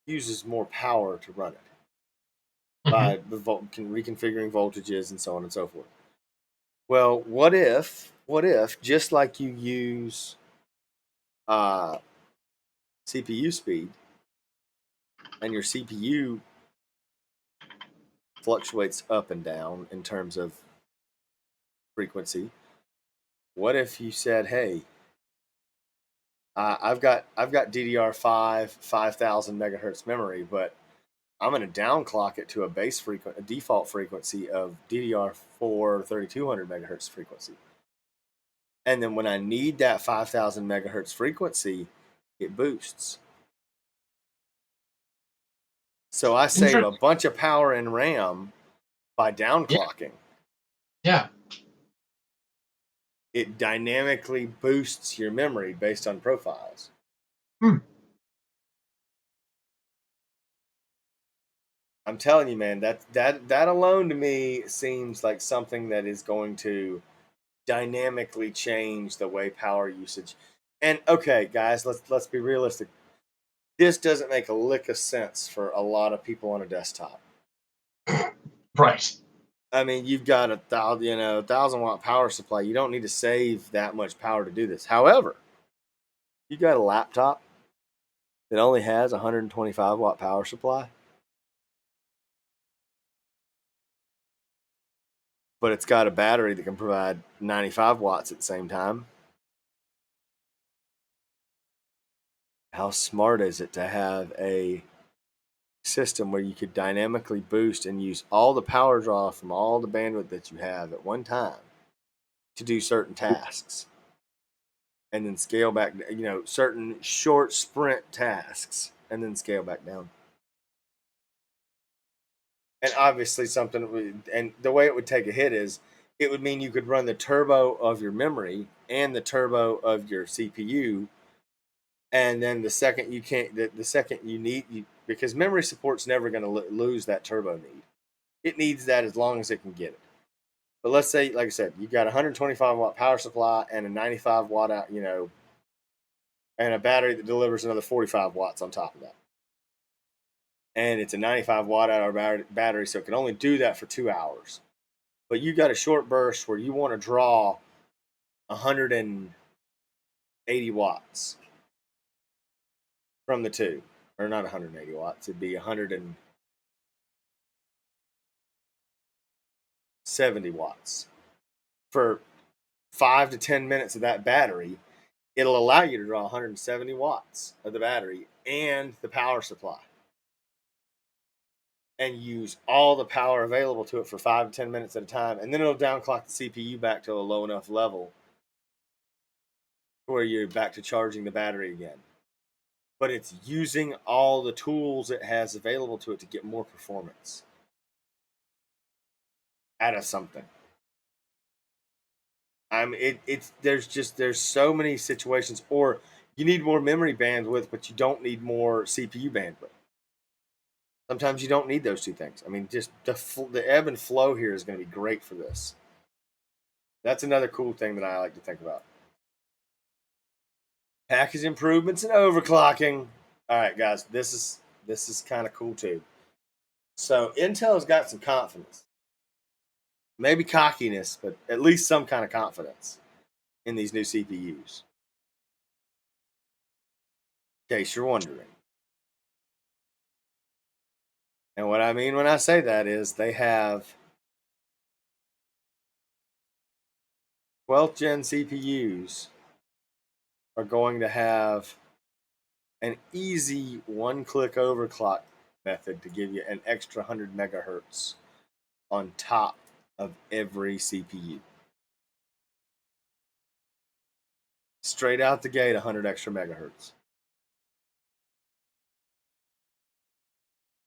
uses more power to run it Hmm. by reconfiguring voltages and so on and so forth. Well, what if just like you use uh, CPU speed and your CPU fluctuates up and down in terms of frequency, what if you said, "Hey, I've got DDR5 5000 megahertz memory, but I'm going to downclock it to a default frequency of DDR4 3200 megahertz frequency. And then when I need that 5000 megahertz frequency, it boosts. So I save a Interesting. bunch of power in RAM by Yeah. downclocking. Yeah. It dynamically boosts your memory based on profiles. Hmm. I'm telling you, man, that alone to me seems like something that is going to dynamically change the way power usage. And okay, guys, let's be realistic. This doesn't make a lick of sense for a lot of people on a desktop. Right. I mean, you've got a 1,000 watt power supply. You don't need to save that much power to do this. However, you got a laptop that only has a 125 watt power supply, but it's got a battery that can provide 95 watts at the same time. How smart is it to have a system where you could dynamically boost and use all the power draw from all the bandwidth that you have at one time to do certain tasks and then scale back, certain short sprint tasks and then scale back down? And obviously and the way it would take a hit is it would mean you could run the turbo of your memory and the turbo of your CPU. And then the second you can't, the second you need, because memory support's never going to lose that turbo need. It needs that as long as it can get it. But let's say, like I said, you've got a 125 watt power supply and a 95 watt out, and a battery that delivers another 45 watts on top of that. And it's a 95 watt hour battery, so it can only do that for 2 hours. But you got a short burst where you want to draw 180 watts from the two, or not 180 watts, it'd be 170 watts for 5 to 10 minutes of that battery. It'll allow you to draw 170 watts of the battery and the power supply, and use all the power available to it for 5 to 10 minutes at a time. And then it'll downclock the CPU back to a low enough level where you're back to charging the battery again. But it's using all the tools it has available to it to get more performance out of something. There's so many situations, or you need more memory bandwidth, but you don't need more CPU bandwidth. Sometimes you don't need those two things. I mean, just the ebb and flow here is going to be great for this. That's another cool thing that I like to think about. Package improvements and overclocking. All right, guys, this is kind of cool too. So Intel's got some confidence, maybe cockiness, but at least some kind of confidence in these new CPUs. In case you're wondering. And what I mean when I say that is they have 12th gen CPUs are going to have an easy one-click overclock method to give you an extra 100 megahertz on top of every CPU. Straight out the gate, 100 extra megahertz.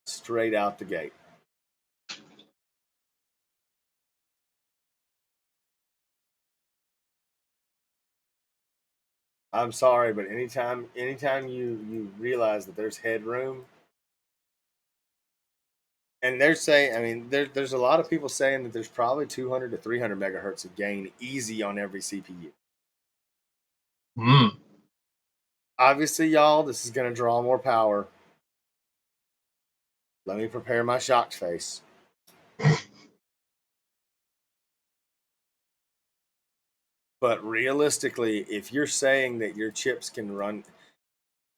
Straight out the gate. I'm sorry, but anytime you realize that there's headroom, and they're saying, I mean, there's a lot of people saying that there's probably 200 to 300 megahertz of gain easy on every CPU. Obviously, y'all, this is going to draw more power. Let me prepare my shocked face. But realistically, if you're saying that your chips can run,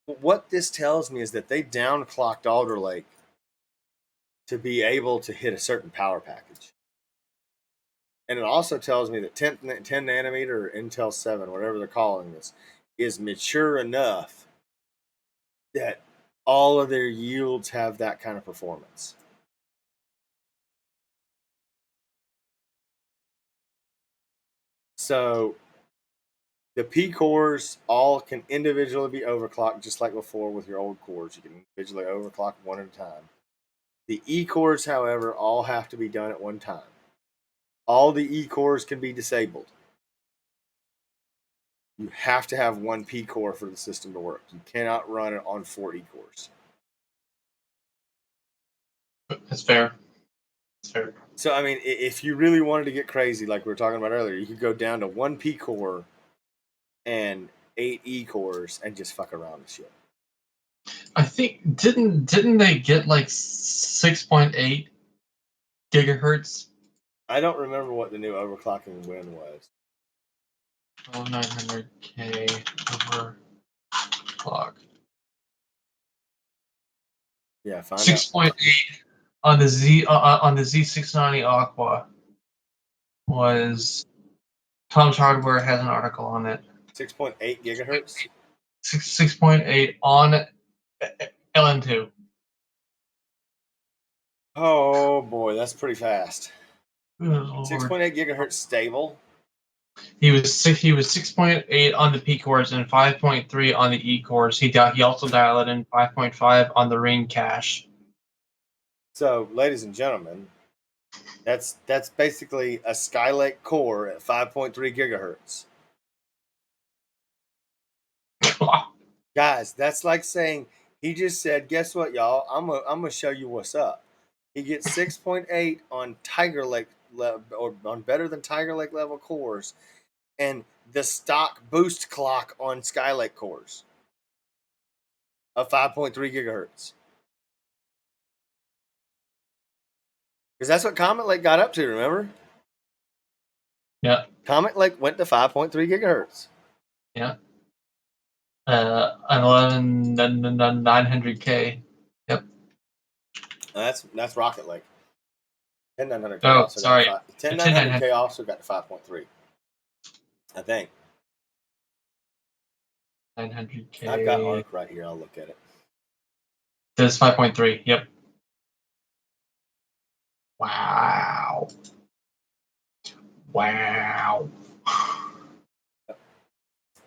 what this tells me is that they downclocked Alder Lake to be able to hit a certain power package. And it also tells me that 10 nanometer or Intel 7, whatever they're calling this, is mature enough that all of their yields have that kind of performance. So the P cores all can individually be overclocked, just like before with your old cores. You can individually overclock one at a time. The E cores, however, all have to be done at one time. All the E cores can be disabled. You have to have one P core for the system to work. You cannot run it on 4 E cores. That's fair. That's fair. So, I mean, if you really wanted to get crazy, like we were talking about earlier, you could go down to 1 P core and 8 E cores and just fuck around with shit. I think didn't they get like 6.8 gigahertz? I don't remember what the new overclocking win was. 900K overclock. Yeah, find 6.8 on the Z690 Aqua was Tom's Hardware has an article on it. 6.8 gigahertz. 6.8 on LN2. Oh boy, that's pretty fast. Good Lord. 6.8 gigahertz stable. He was 6.8 on the P cores and 5.3 on the E cores. He also dialed in 5.5 on the ring cache. So, ladies and gentlemen, that's basically a Skylake core at 5.3 gigahertz. Guys, that's like saying he just said, "Guess what, y'all? I'm gonna show you what's up." He gets 6.8 on Tiger Lake or on better than Tiger Lake level cores, and the stock boost clock on Skylake cores. of 5.3 gigahertz. Because that's what Comet Lake got up to, remember? Yeah. Comet Lake went to 5.3 gigahertz. Yeah. An 900K. Yep. That's Rocket Lake. 10900K Oh, also got sorry. to 5. The 10900K also got to 5.3. I think. 900K. I've got ARC right here. I'll look at it. There's 5.3. Yep. Wow. Wow.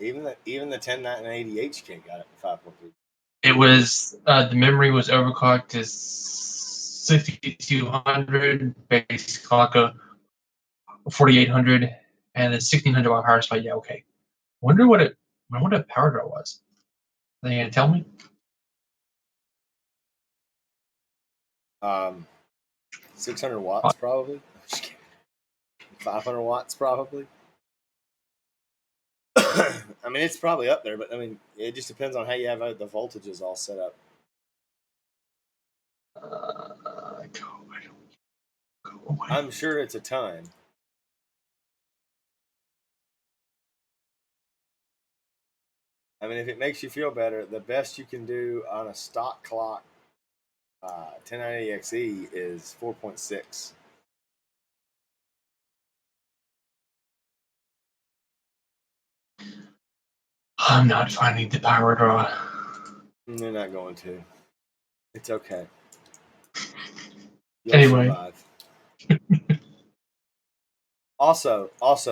Even the 10980HK got it to 5.3. It was the memory was overclocked to 6200, base clock of 4800, and then 1600 watt power supply. Yeah, okay. I wonder what power draw was. Are they gonna tell me? 600 watts probably. 500 watts probably. I mean, it's probably up there, but I mean, it just depends on how you have the voltages all set up. Go away. I'm sure it's a ton. I mean, if it makes you feel better, the best you can do on a stock clock 1090XE is 4.6. I'm not finding the power draw. They're not going to. It's okay. You'll Anyway. survive. Also,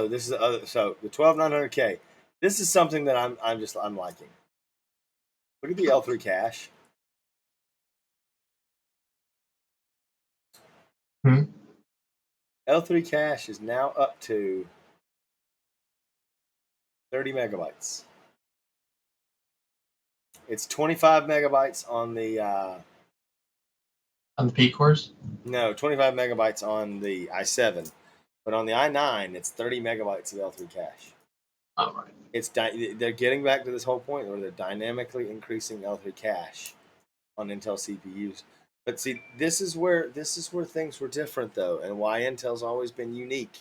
this is so the 12900K. This is something that I'm liking. Look at the L3 cache. L3 cache is now up to 30 megabytes. It's 25 megabytes on the P cores? no, 25 megabytes on the i7, but on the i9 it's 30 megabytes of L3 cache. All right. They're getting back to this whole point where they're dynamically increasing L3 cache on Intel CPUs. But see, this is where things were different though, and why Intel's always been unique.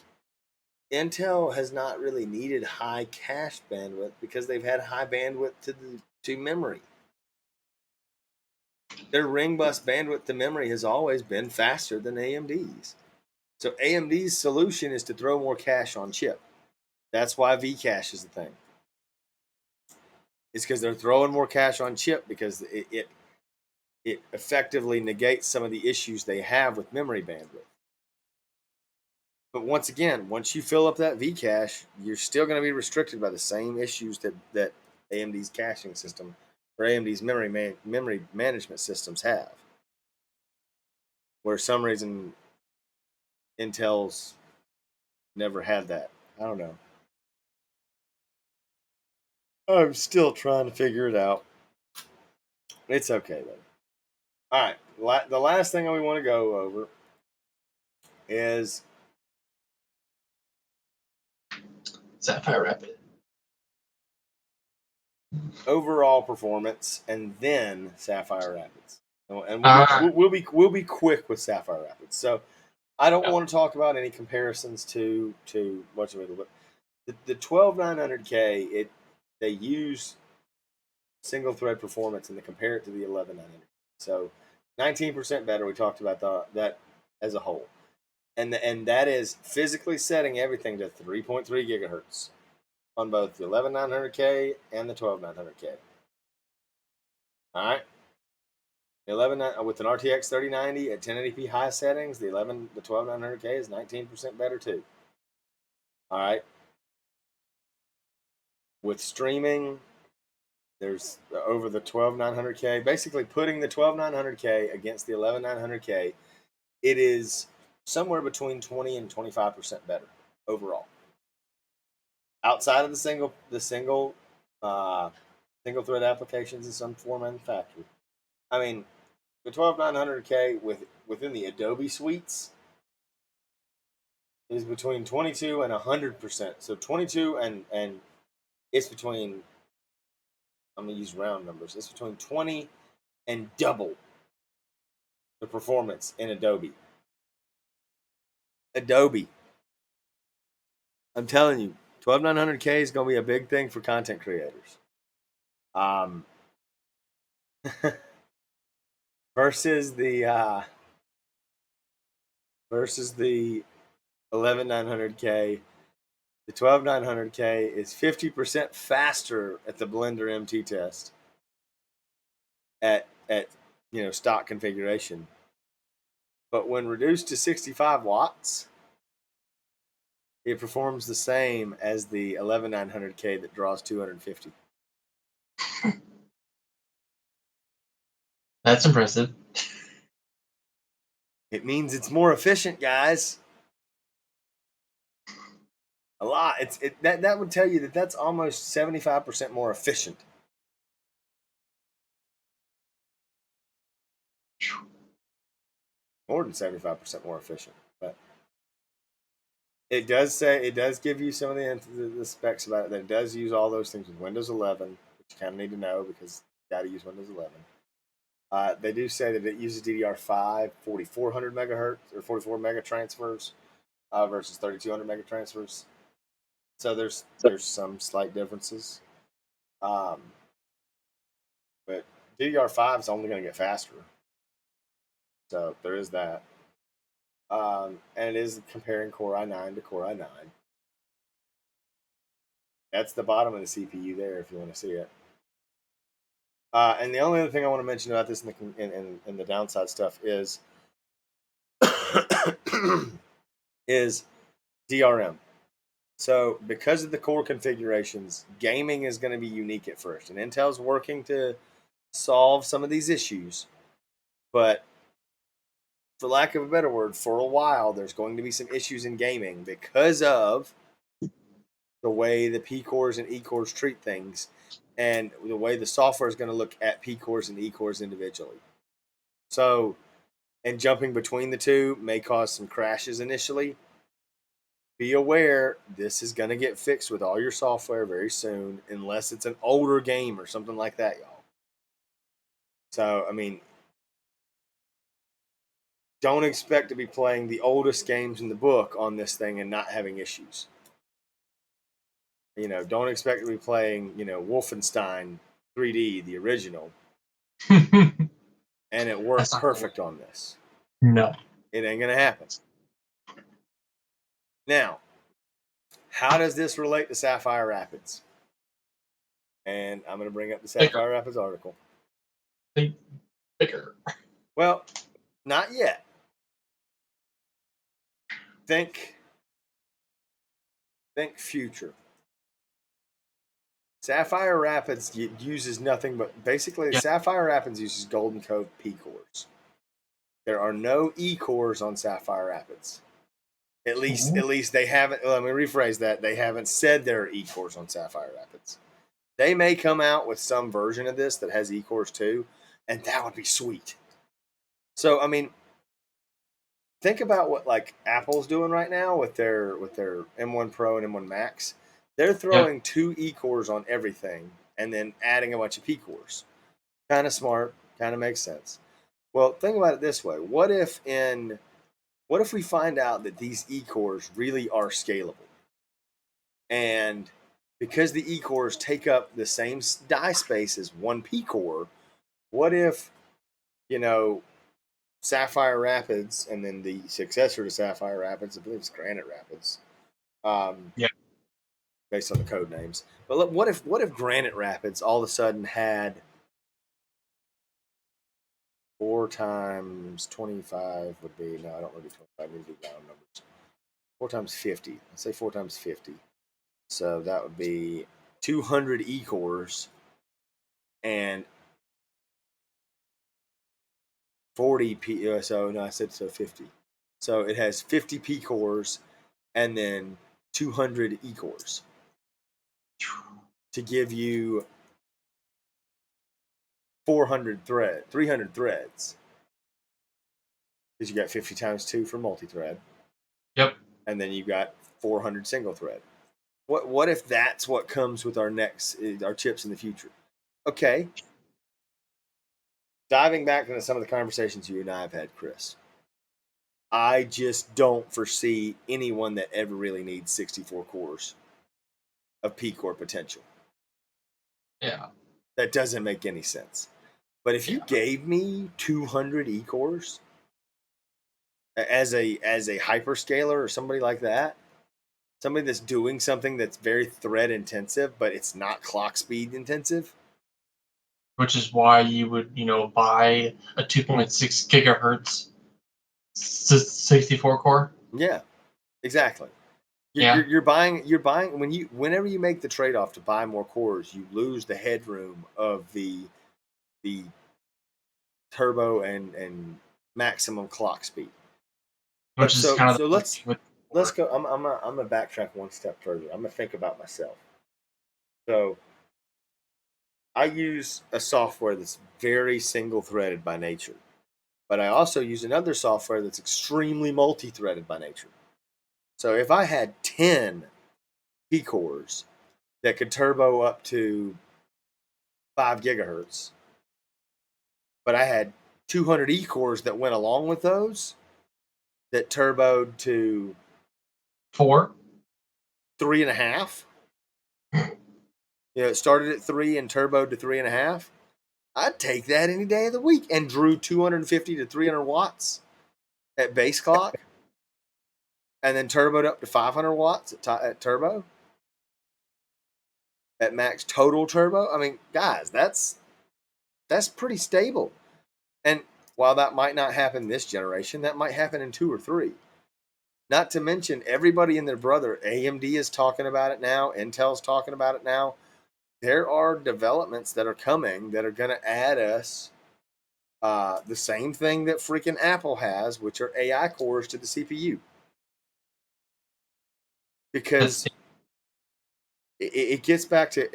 Intel has not really needed high cache bandwidth because they've had high bandwidth to memory. Their ring bus bandwidth to memory has always been faster than AMD's. So AMD's solution is to throw more cache on chip. That's why Vcache is the thing. It's because they're throwing more cache on chip because it effectively negates some of the issues they have with memory bandwidth. But once again, once you fill up that Vcache, you're still going to be restricted by the same issues that AMD's caching system or AMD's memory management systems have. Where some reason Intel's never had that. I don't know. I'm still trying to figure it out. It's okay though. All right. The last thing we want to go over is Sapphire Rapid. overall performance, and then Sapphire Rapids. And we'll be quick with Sapphire Rapids. So I don't want to talk about any comparisons to much of it, but the 12900K they use single thread performance and they compare it to the 11900. So 19% better. We talked about that as a whole, and that is physically setting everything to 3.3 gigahertz on both the 11900K and the 12900K. All right. With an RTX 3090 at 1080p high settings, the 12900K is 19% better too. All right. With streaming, there's over the 12900K. Basically, putting the 12900K against the 11900K, it is somewhere between 20 and 25% better overall. Outside of the single thread applications in some form and factor. I mean, the 12900K within the Adobe suites is between 22 and 100%. So 22 and it's between I'm going to use round numbers. It's between 20 and double the performance in Adobe. Adobe. I'm telling you, 12900K is going to be a big thing for content creators. Versus the 11900K. The 12900K is 50% faster at the Blender MT test at stock configuration. But when reduced to 65 watts, it performs the same as the 11900K that draws 250. That's impressive. It means it's more efficient, guys. A lot. That would tell you that that's almost 75% more efficient. More than 75% more efficient. But it does give you some of the specs about it. That it does use all those things with Windows 11, which you kind of need to know because you got to use Windows 11. They do say that it uses DDR5 4400 megahertz or 44 mega transfers versus 3200 mega transfers. So there's some slight differences. But DDR5 is only going to get faster. So there is that. And it is comparing Core i9 to Core i9. That's the bottom of the CPU there if you want to see it. And the only other thing I want to mention about this in the downside stuff is is DRM. So because of the core configurations, gaming is going to be unique at first. And Intel's working to solve some of these issues. But for lack of a better word, for a while, there's going to be some issues in gaming because of the way the P cores and E cores treat things and the way the software is going to look at P cores and E cores individually. So, and jumping between the two may cause some crashes initially. Be aware this is going to get fixed with all your software very soon, unless it's an older game or something like that, y'all. So, I mean, don't expect to be playing the oldest games in the book on this thing and not having issues. Don't expect to be playing, Wolfenstein 3D, the original, and it worked perfect on this. No. It ain't going to happen. Now, how does this relate to Sapphire Rapids? And I'm going to bring up the Sapphire Rapids article. Think bigger. Well, not yet. Think future. Sapphire Rapids uses nothing but basically Sapphire Rapids uses Golden Cove P cores. There are no E cores on Sapphire Rapids. At least they haven't. Let me rephrase that. They haven't said there are E cores on Sapphire Rapids. They may come out with some version of this that has E cores too, and that would be sweet. So I mean, think about what like Apple's doing right now with their M1 Pro and M1 Max. They're throwing 2 E cores on everything and then adding a bunch of P cores. Kind of smart, kind of makes sense. Well, think about it this way. What if we find out that these E cores really are scalable? And because the E cores take up the same die space as one P core, what if, Sapphire Rapids and then the successor to Sapphire Rapids, I believe it's Granite Rapids. Based on the code names. But look, what if Granite Rapids all of a sudden had 4 times 25 would be, no, I don't want to do 25, I need to do round numbers. 4 times 50. Let's say 4 times 50. So that would be 200 E cores and 40 P. So no, I said 50. So it has 50 P cores and then 200 E cores to give you 300 threads. Because you got 50 times 2 for multi-thread. Yep. And then you got 400 single thread. What if that's what comes with our chips in the future? Okay. Diving back into some of the conversations you and I have had, Chris, I just don't foresee anyone that ever really needs 64 cores of P core potential. Yeah. That doesn't make any sense. But if you Yeah. gave me 200 E cores as a hyperscaler or somebody like that, somebody that's doing something that's very thread intensive, but it's not clock speed intensive. Which is why you would, buy a 2.6 gigahertz 64 core. Yeah, exactly. Yeah. You're buying whenever you make the trade off to buy more cores, you lose the headroom of the turbo and maximum clock speed. But Which is kind of the so point with let's core. go. I'm gonna backtrack one step further. I'm gonna think about myself. So I use a software that's very single threaded by nature, but I also use another software that's extremely multi threaded by nature. So if I had 10 P cores that could turbo up to 5 gigahertz, but I had 200 E cores that went along with those that turboed to 4. 3.5. It started at 3 and turboed to 3.5. I'd take that any day of the week and drew 250 to 300 watts at base clock and then turboed up to 500 watts at turbo at max total turbo. I mean, guys, that's pretty stable. And while that might not happen this generation, that might happen in 2 or 3. Not to mention everybody and their brother. AMD is talking about it now. Intel's talking about it now. There are developments that are coming that are going to add us the same thing that freaking Apple has, which are AI cores to the CPU. That's Because it gets back to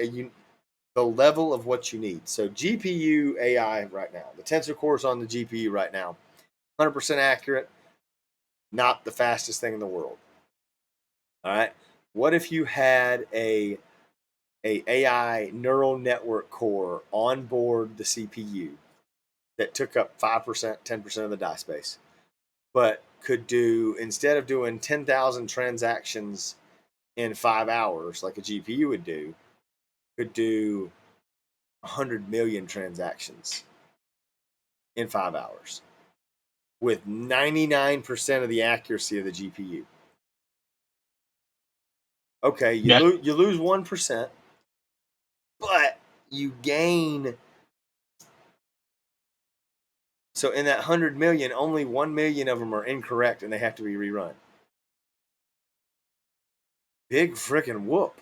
the level of what you need. So GPU AI right now, the tensor cores on the GPU right now, 100% accurate, not the fastest thing in the world. All right. What if you had a AI neural network core on board the CPU that took up 5%, 10% of the die space, but could do, instead of doing 10,000 transactions in 5 hours like a GPU would do, could do 100 million transactions in 5 hours with 99% of the accuracy of the GPU. Okay, yeah. you lose 1%, but you gain. So in that 100 million, only 1 million of them are incorrect and they have to be rerun. Big freaking whoop.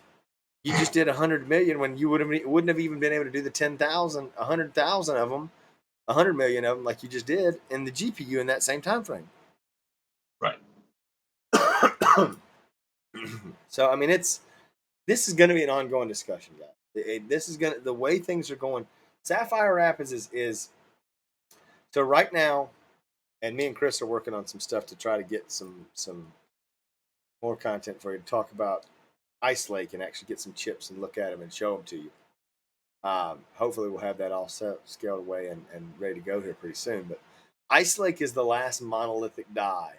You just did 100 million when you wouldn't have even been able to do the 10,000, 100,000 of them, 100 million of them like you just did in the GPU in that same time frame. Right. So I mean, this is going to be an ongoing discussion, guys. This is going to, the way things are going. Sapphire Rapids is so right now, and me and Chris are working on some stuff to try to get some more content for you to talk about Ice Lake and actually get some chips and look at them and show them to you. Hopefully, we'll have that all scaled away and ready to go here pretty soon. But Ice Lake is the last monolithic die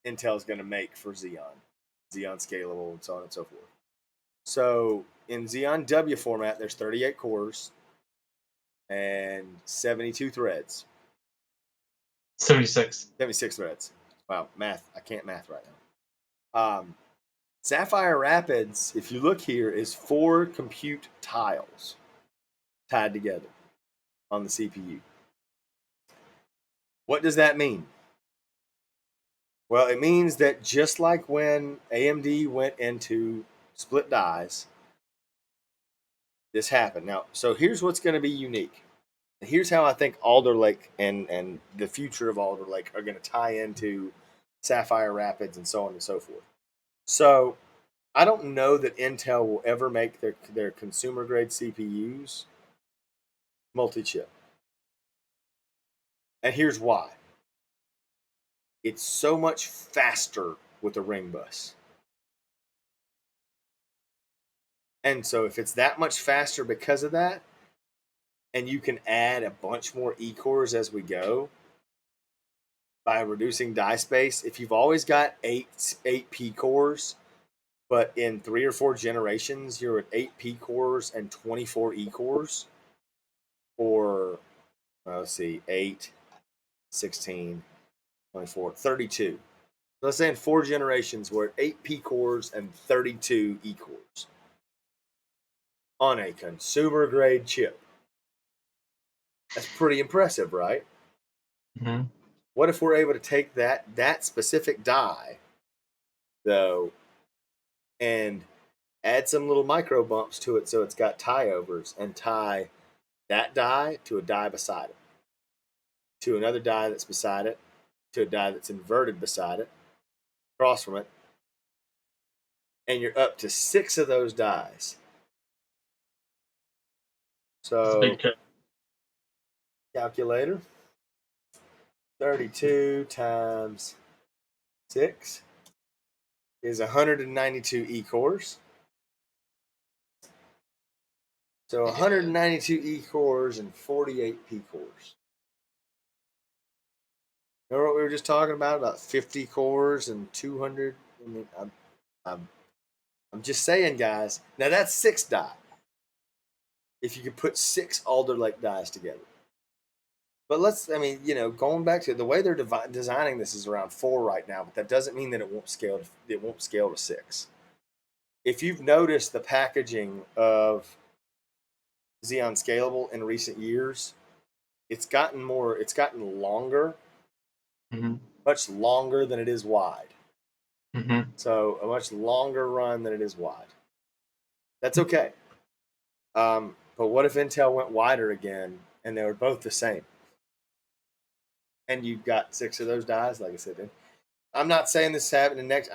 Intel's going to make for Xeon, Xeon Scalable, and so on and so forth. So in Xeon W format, there's 38 cores and 72 threads. 76. 76 threads. Wow, math. I can't math right now. Sapphire Rapids, if you look here, is 4 compute tiles tied together on the CPU. What does that mean? Well, it means that just like when AMD went into split dies, this happened. Now, so here's what's going to be unique. Here's how I think Alder Lake and the future of Alder Lake are going to tie into Sapphire Rapids and so on and so forth. So I don't know that Intel will ever make their consumer grade CPUs multi-chip. And here's why. It's so much faster with a ring bus. And so if it's that much faster because of that, and you can add a bunch more E-cores as we go by reducing die space. If you've always got eight P cores, but in 3 or 4 generations you're at 8 P cores and 24 E cores, or let's see, 8, 16, 24, 32. So let's say in 4 generations we're at 8 P cores and 32 E cores on a consumer grade chip. That's pretty impressive, right? Mm-hmm. What if we're able to take that specific die, though, and add some little micro bumps to it so it's got tie overs, and tie that die to a die beside it, to another die that's beside it, to a die that's inverted beside it, across from it, and you're up to 6 of those dies. So, calculator, 32 times 6 is 192 E cores. So 192 E cores and 48 P cores. Remember what we were just talking about 50 cores and 200? I mean, I'm just saying, guys. Now that's 6 die. If you could put 6 Alder Lake dies together. But going back to the way they're designing this is around 4 right now, but that doesn't mean that it won't scale to 6. If you've noticed the packaging of Xeon Scalable in recent years, it's gotten longer, much longer than it is wide. So a much longer run than it is wide. That's okay. But what if Intel went wider again and they were both the same? And you've got 6 of those dies, like I said. I'm not saying this is happening next.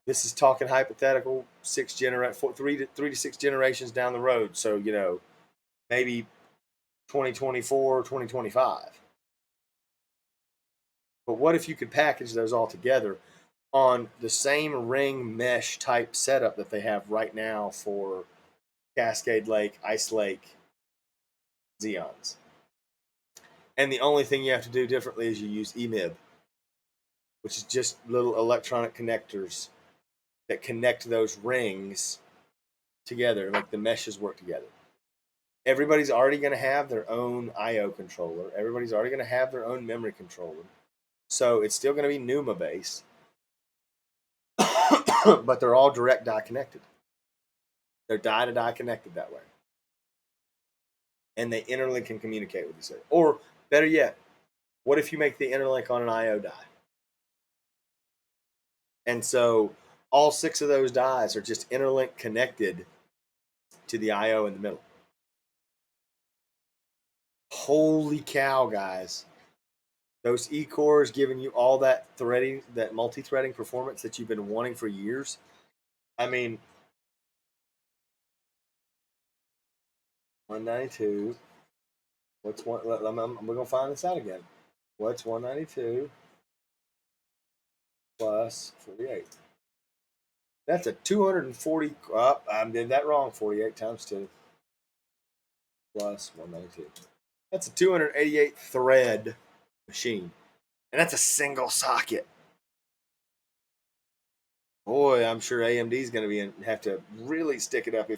This is talking hypothetical 3 to 6 generations down the road. So maybe 2024, 2025. But what if you could package those all together on the same ring mesh type setup that they have right now for Cascade Lake, Ice Lake, Xeons? And the only thing you have to do differently is you use EMIB, which is just little electronic connectors that connect those rings together to make the meshes work together. Everybody's already going to have their own I/O controller. Everybody's already going to have their own memory controller. So it's still going to be NUMA based, but they're all direct die connected. They're die to die connected that way. And they interlink and communicate with each other. Or better yet, what if you make the interlink on an I/O die? And so all 6 of those dies are just interlink connected to the I/O in the middle. Holy cow, guys. Those E-cores giving you all that threading, that multi-threading performance that you've been wanting for years. I mean, 192. What's one? We're gonna find this out again. What's 192 plus 48? That's a 240. I did that wrong. 48 times 2 plus 192. That's a 288 thread machine, and that's a single socket. Boy, I'm sure AMD is going to have to really stick it up.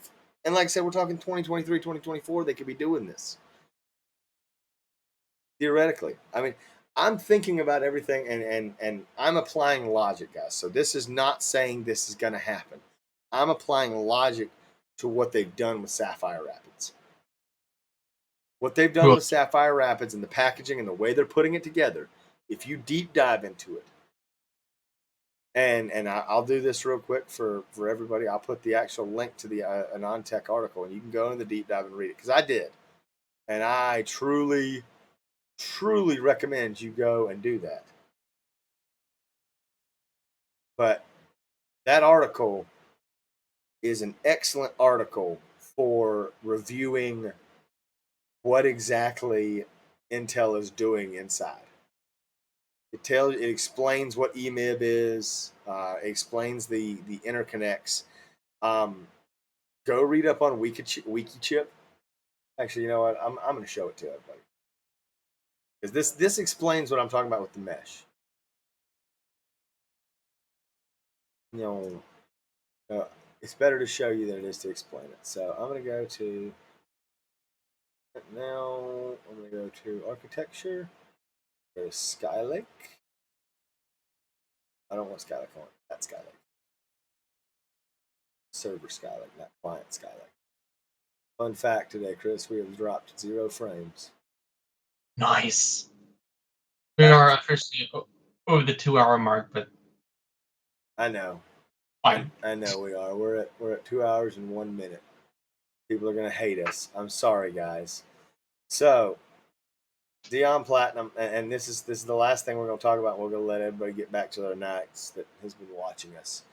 And like I said, we're talking 2023, 2024. They could be doing this theoretically. I mean, I'm thinking about everything, and I'm applying logic, guys. So this is not saying this is going to happen. I'm applying logic to what they've done with Sapphire Rapids. What they've done with Sapphire Rapids and the packaging and the way they're putting it together, if you deep dive into it, and I'll do this real quick for everybody. I'll put the actual link to the non-tech article, and you can go into the deep dive and read it, because I did. And I truly, truly recommend you go and do that. But that article is an excellent article for reviewing what exactly Intel is doing inside. It explains what EMIB is. It explains the interconnects. Go read up on WikiChip. Actually, you know what? I'm going to show it to everybody because this explains what I'm talking about with the mesh. You know, it's better to show you than it is to explain it. So I'm going to go to now. I'm going to go to architecture. Go to Skylake. I don't want Skylake on. That's Skylake. Server Skylake, not client Skylake. Fun fact today, Chris, we have dropped 0 frames. Nice. We Back. are officially over the 2 hour mark, but I know. fine. I know we are. We're at 2 hours and 1 minute. People are gonna hate us. I'm sorry, guys. So Xeon Platinum, and this is the last thing we're gonna talk about. We're gonna let everybody get back to their nights that has been watching us.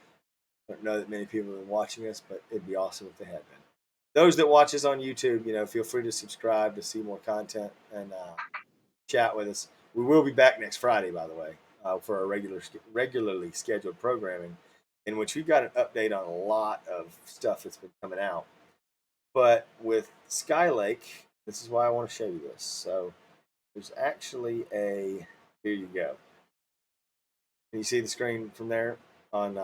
I don't know that many people have been watching us, but it'd be awesome if they had been. Those that watch us on YouTube, feel free to subscribe to see more content and chat with us. We will be back next Friday, by the way, for our regularly scheduled programming, in which we've got an update on a lot of stuff that's been coming out. But with Skylake, this is why I want to show you this. So there's actually a. Here you go. Can you see the screen from there? On.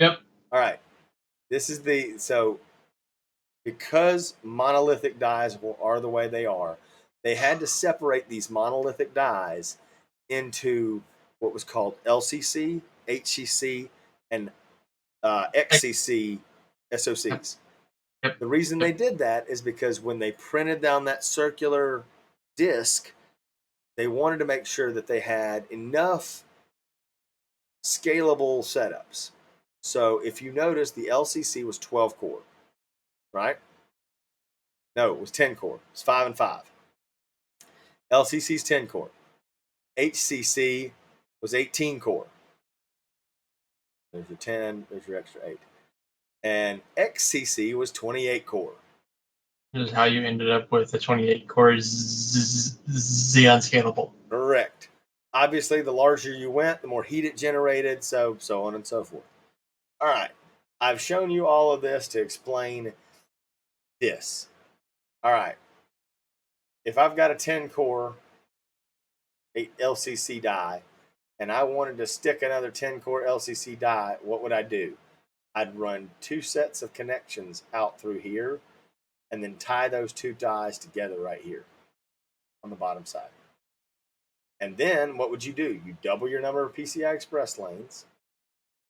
Yep. All right. This is because monolithic dies are the way they are. They had to separate these monolithic dies into what was called LCC, HCC, and XCC Yep. SOCs. Yep. The reason they did that is because when they printed down that circular disc, they wanted to make sure that they had enough scalable setups. So if you notice, the LCC was 12 core, right? No, it was 10 core. It's 5 and 5. LCC's 10 core. HCC was 18 core. There's your 10, there's your extra 8. And XCC was 28 core. This is how you ended up with the 28 core Xeon Scalable. Correct. Obviously, the larger you went, the more heat it generated, so on and so forth. All right. I've shown you all of this to explain this. All right. If I've got a 10 core LCC die and I wanted to stick another 10 core LCC die, what would I do? I'd run 2 sets of connections out through here and then tie those 2 dies together right here on the bottom side. And then what would you do? You double your number of PCI Express lanes.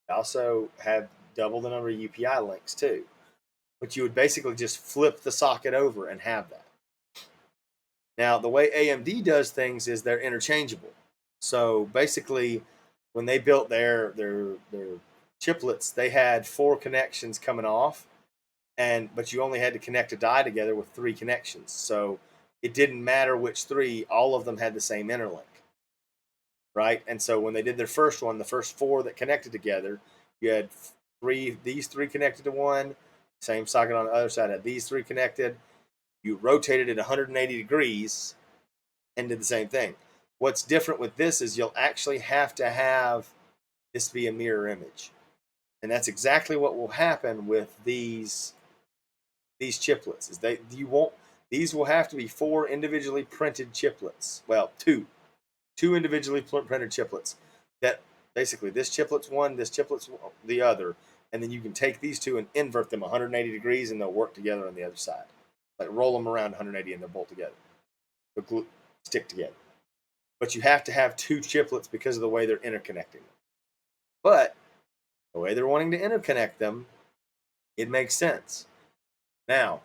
You also have double the number of UPI links too. But you would basically just flip the socket over and have that. Now, the way AMD does things is they're interchangeable. So basically, when they built their chiplets, they had 4 connections coming off, but you only had to connect a die together with 3 connections. So it didn't matter which 3; all of them had the same interlink, right? And so when they did their first one, the first 4 that connected together, you had these 3 connected to one, same socket on the other side had these 3 connected. You rotated it 180 degrees and did the same thing. What's different with this is you'll actually have to have this be a mirror image. And that's exactly what will happen with these chiplets. Is these will have to be 4 individually printed chiplets. Well, two individually printed chiplets. That basically this chiplet's one, this chiplet's the other, and then you can take these 2 and invert them 180 degrees, and they'll work together on the other side. Like roll them around 180 and they'll bolt together. They'll stick together. But you have to have 2 chiplets because of the way they're interconnecting them. But the way they're wanting to interconnect them, it makes sense. Now,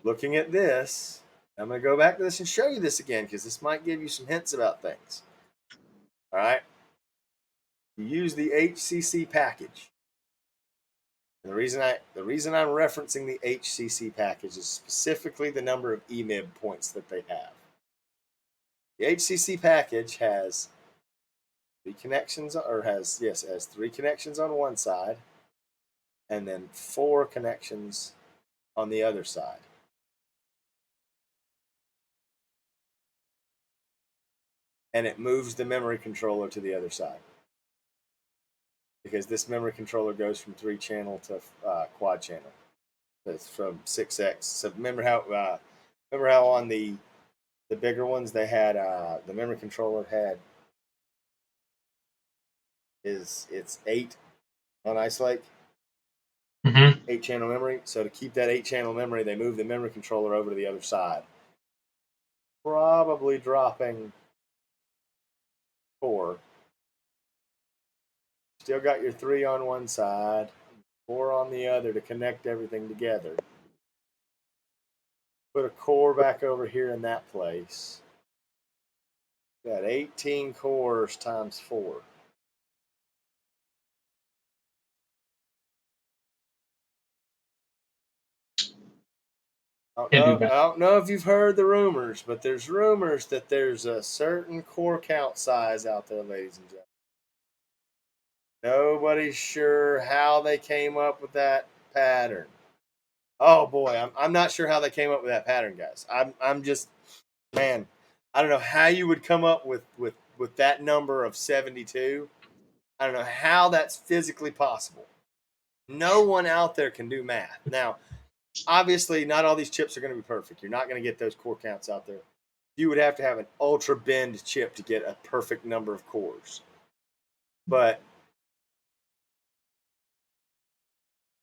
looking at this, I'm going to go back to this and show you this again because this might give you some hints about things. All right. You use the HCC package. And the reason I'm referencing the HCC package is specifically the number of EMIB points that they have. The HCC package has 3 connections, or has 3 connections on one side, and then 4 connections on the other side. And it moves the memory controller to the other side, because this memory controller goes from 3 channel to quad channel. It's from 6X. So remember how on the bigger ones they had the memory controller had it's 8 on Ice Lake. Mm-hmm. 8-channel memory. So to keep that 8-channel memory, they moved the memory controller over to the other side. Probably dropping 4. Still got your 3 on one side, 4 on the other to connect everything together. Put a core back over here in that place. Got 18 cores times 4. Can't do I don't know if you've heard the rumors, but there's rumors that there's a certain core count size out there, ladies and gentlemen. Nobody's sure how they came up with that pattern. Oh boy, I'm not sure how they came up with that pattern, guys. I'm just, man, I don't know how you would come up with that number of 72. I don't know how that's physically possible. No one out there can do math. Now, obviously, not all these chips are going to be perfect. You're not going to get those core counts out there. You would have to have an ultra bend chip to get a perfect number of cores. But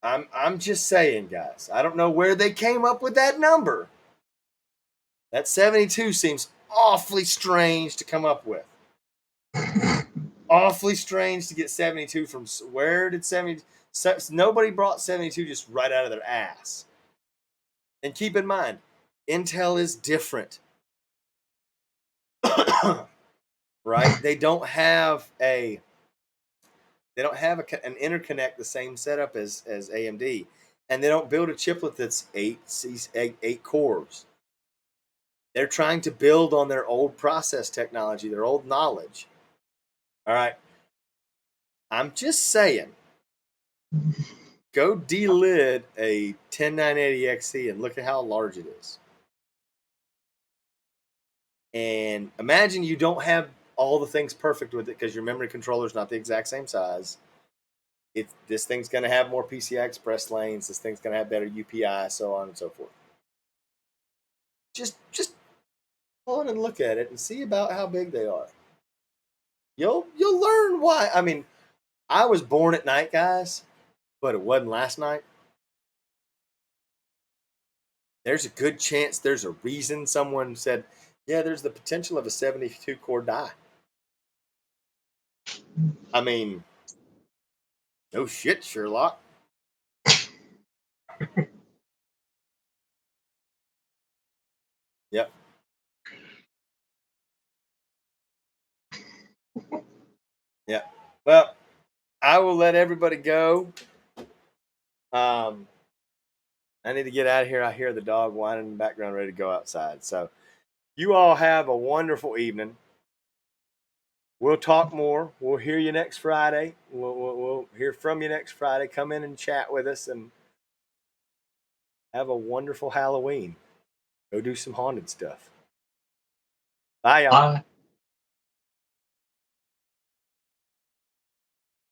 I'm just saying, guys. I don't know where they came up with that number. That 72 seems awfully strange to come up with. Awfully strange to get 72 from. Where did 70? Nobody brought 72 just right out of their ass. And keep in mind, Intel is different. Right? They don't have an interconnect the same setup as AMD, and they don't build a chiplet that's eight cores. They're trying to build on their old process technology, their old knowledge. All right. I'm just saying, go delid a 10980XE and look at how large it is. And imagine you don't have all the things perfect with it because your memory controller is not the exact same size. This thing's going to have more PCI Express lanes. This thing's going to have better UPI, so on and so forth. Just go on and look at it and see about how big they are. You'll learn why. I mean, I was born at night, guys, but it wasn't last night. There's a good chance there's a reason someone said, yeah, there's the potential of a 72 core die. I mean, no shit, Sherlock. Yep. Yeah. Well, I will let everybody go. I need to get out of here. I hear the dog whining in the background, ready to go outside. So, you all have a wonderful evening. We'll talk more. We'll hear you next Friday. We'll hear from you next Friday. Come in and chat with us and have a wonderful Halloween. Go do some haunted stuff. Bye, y'all. Bye.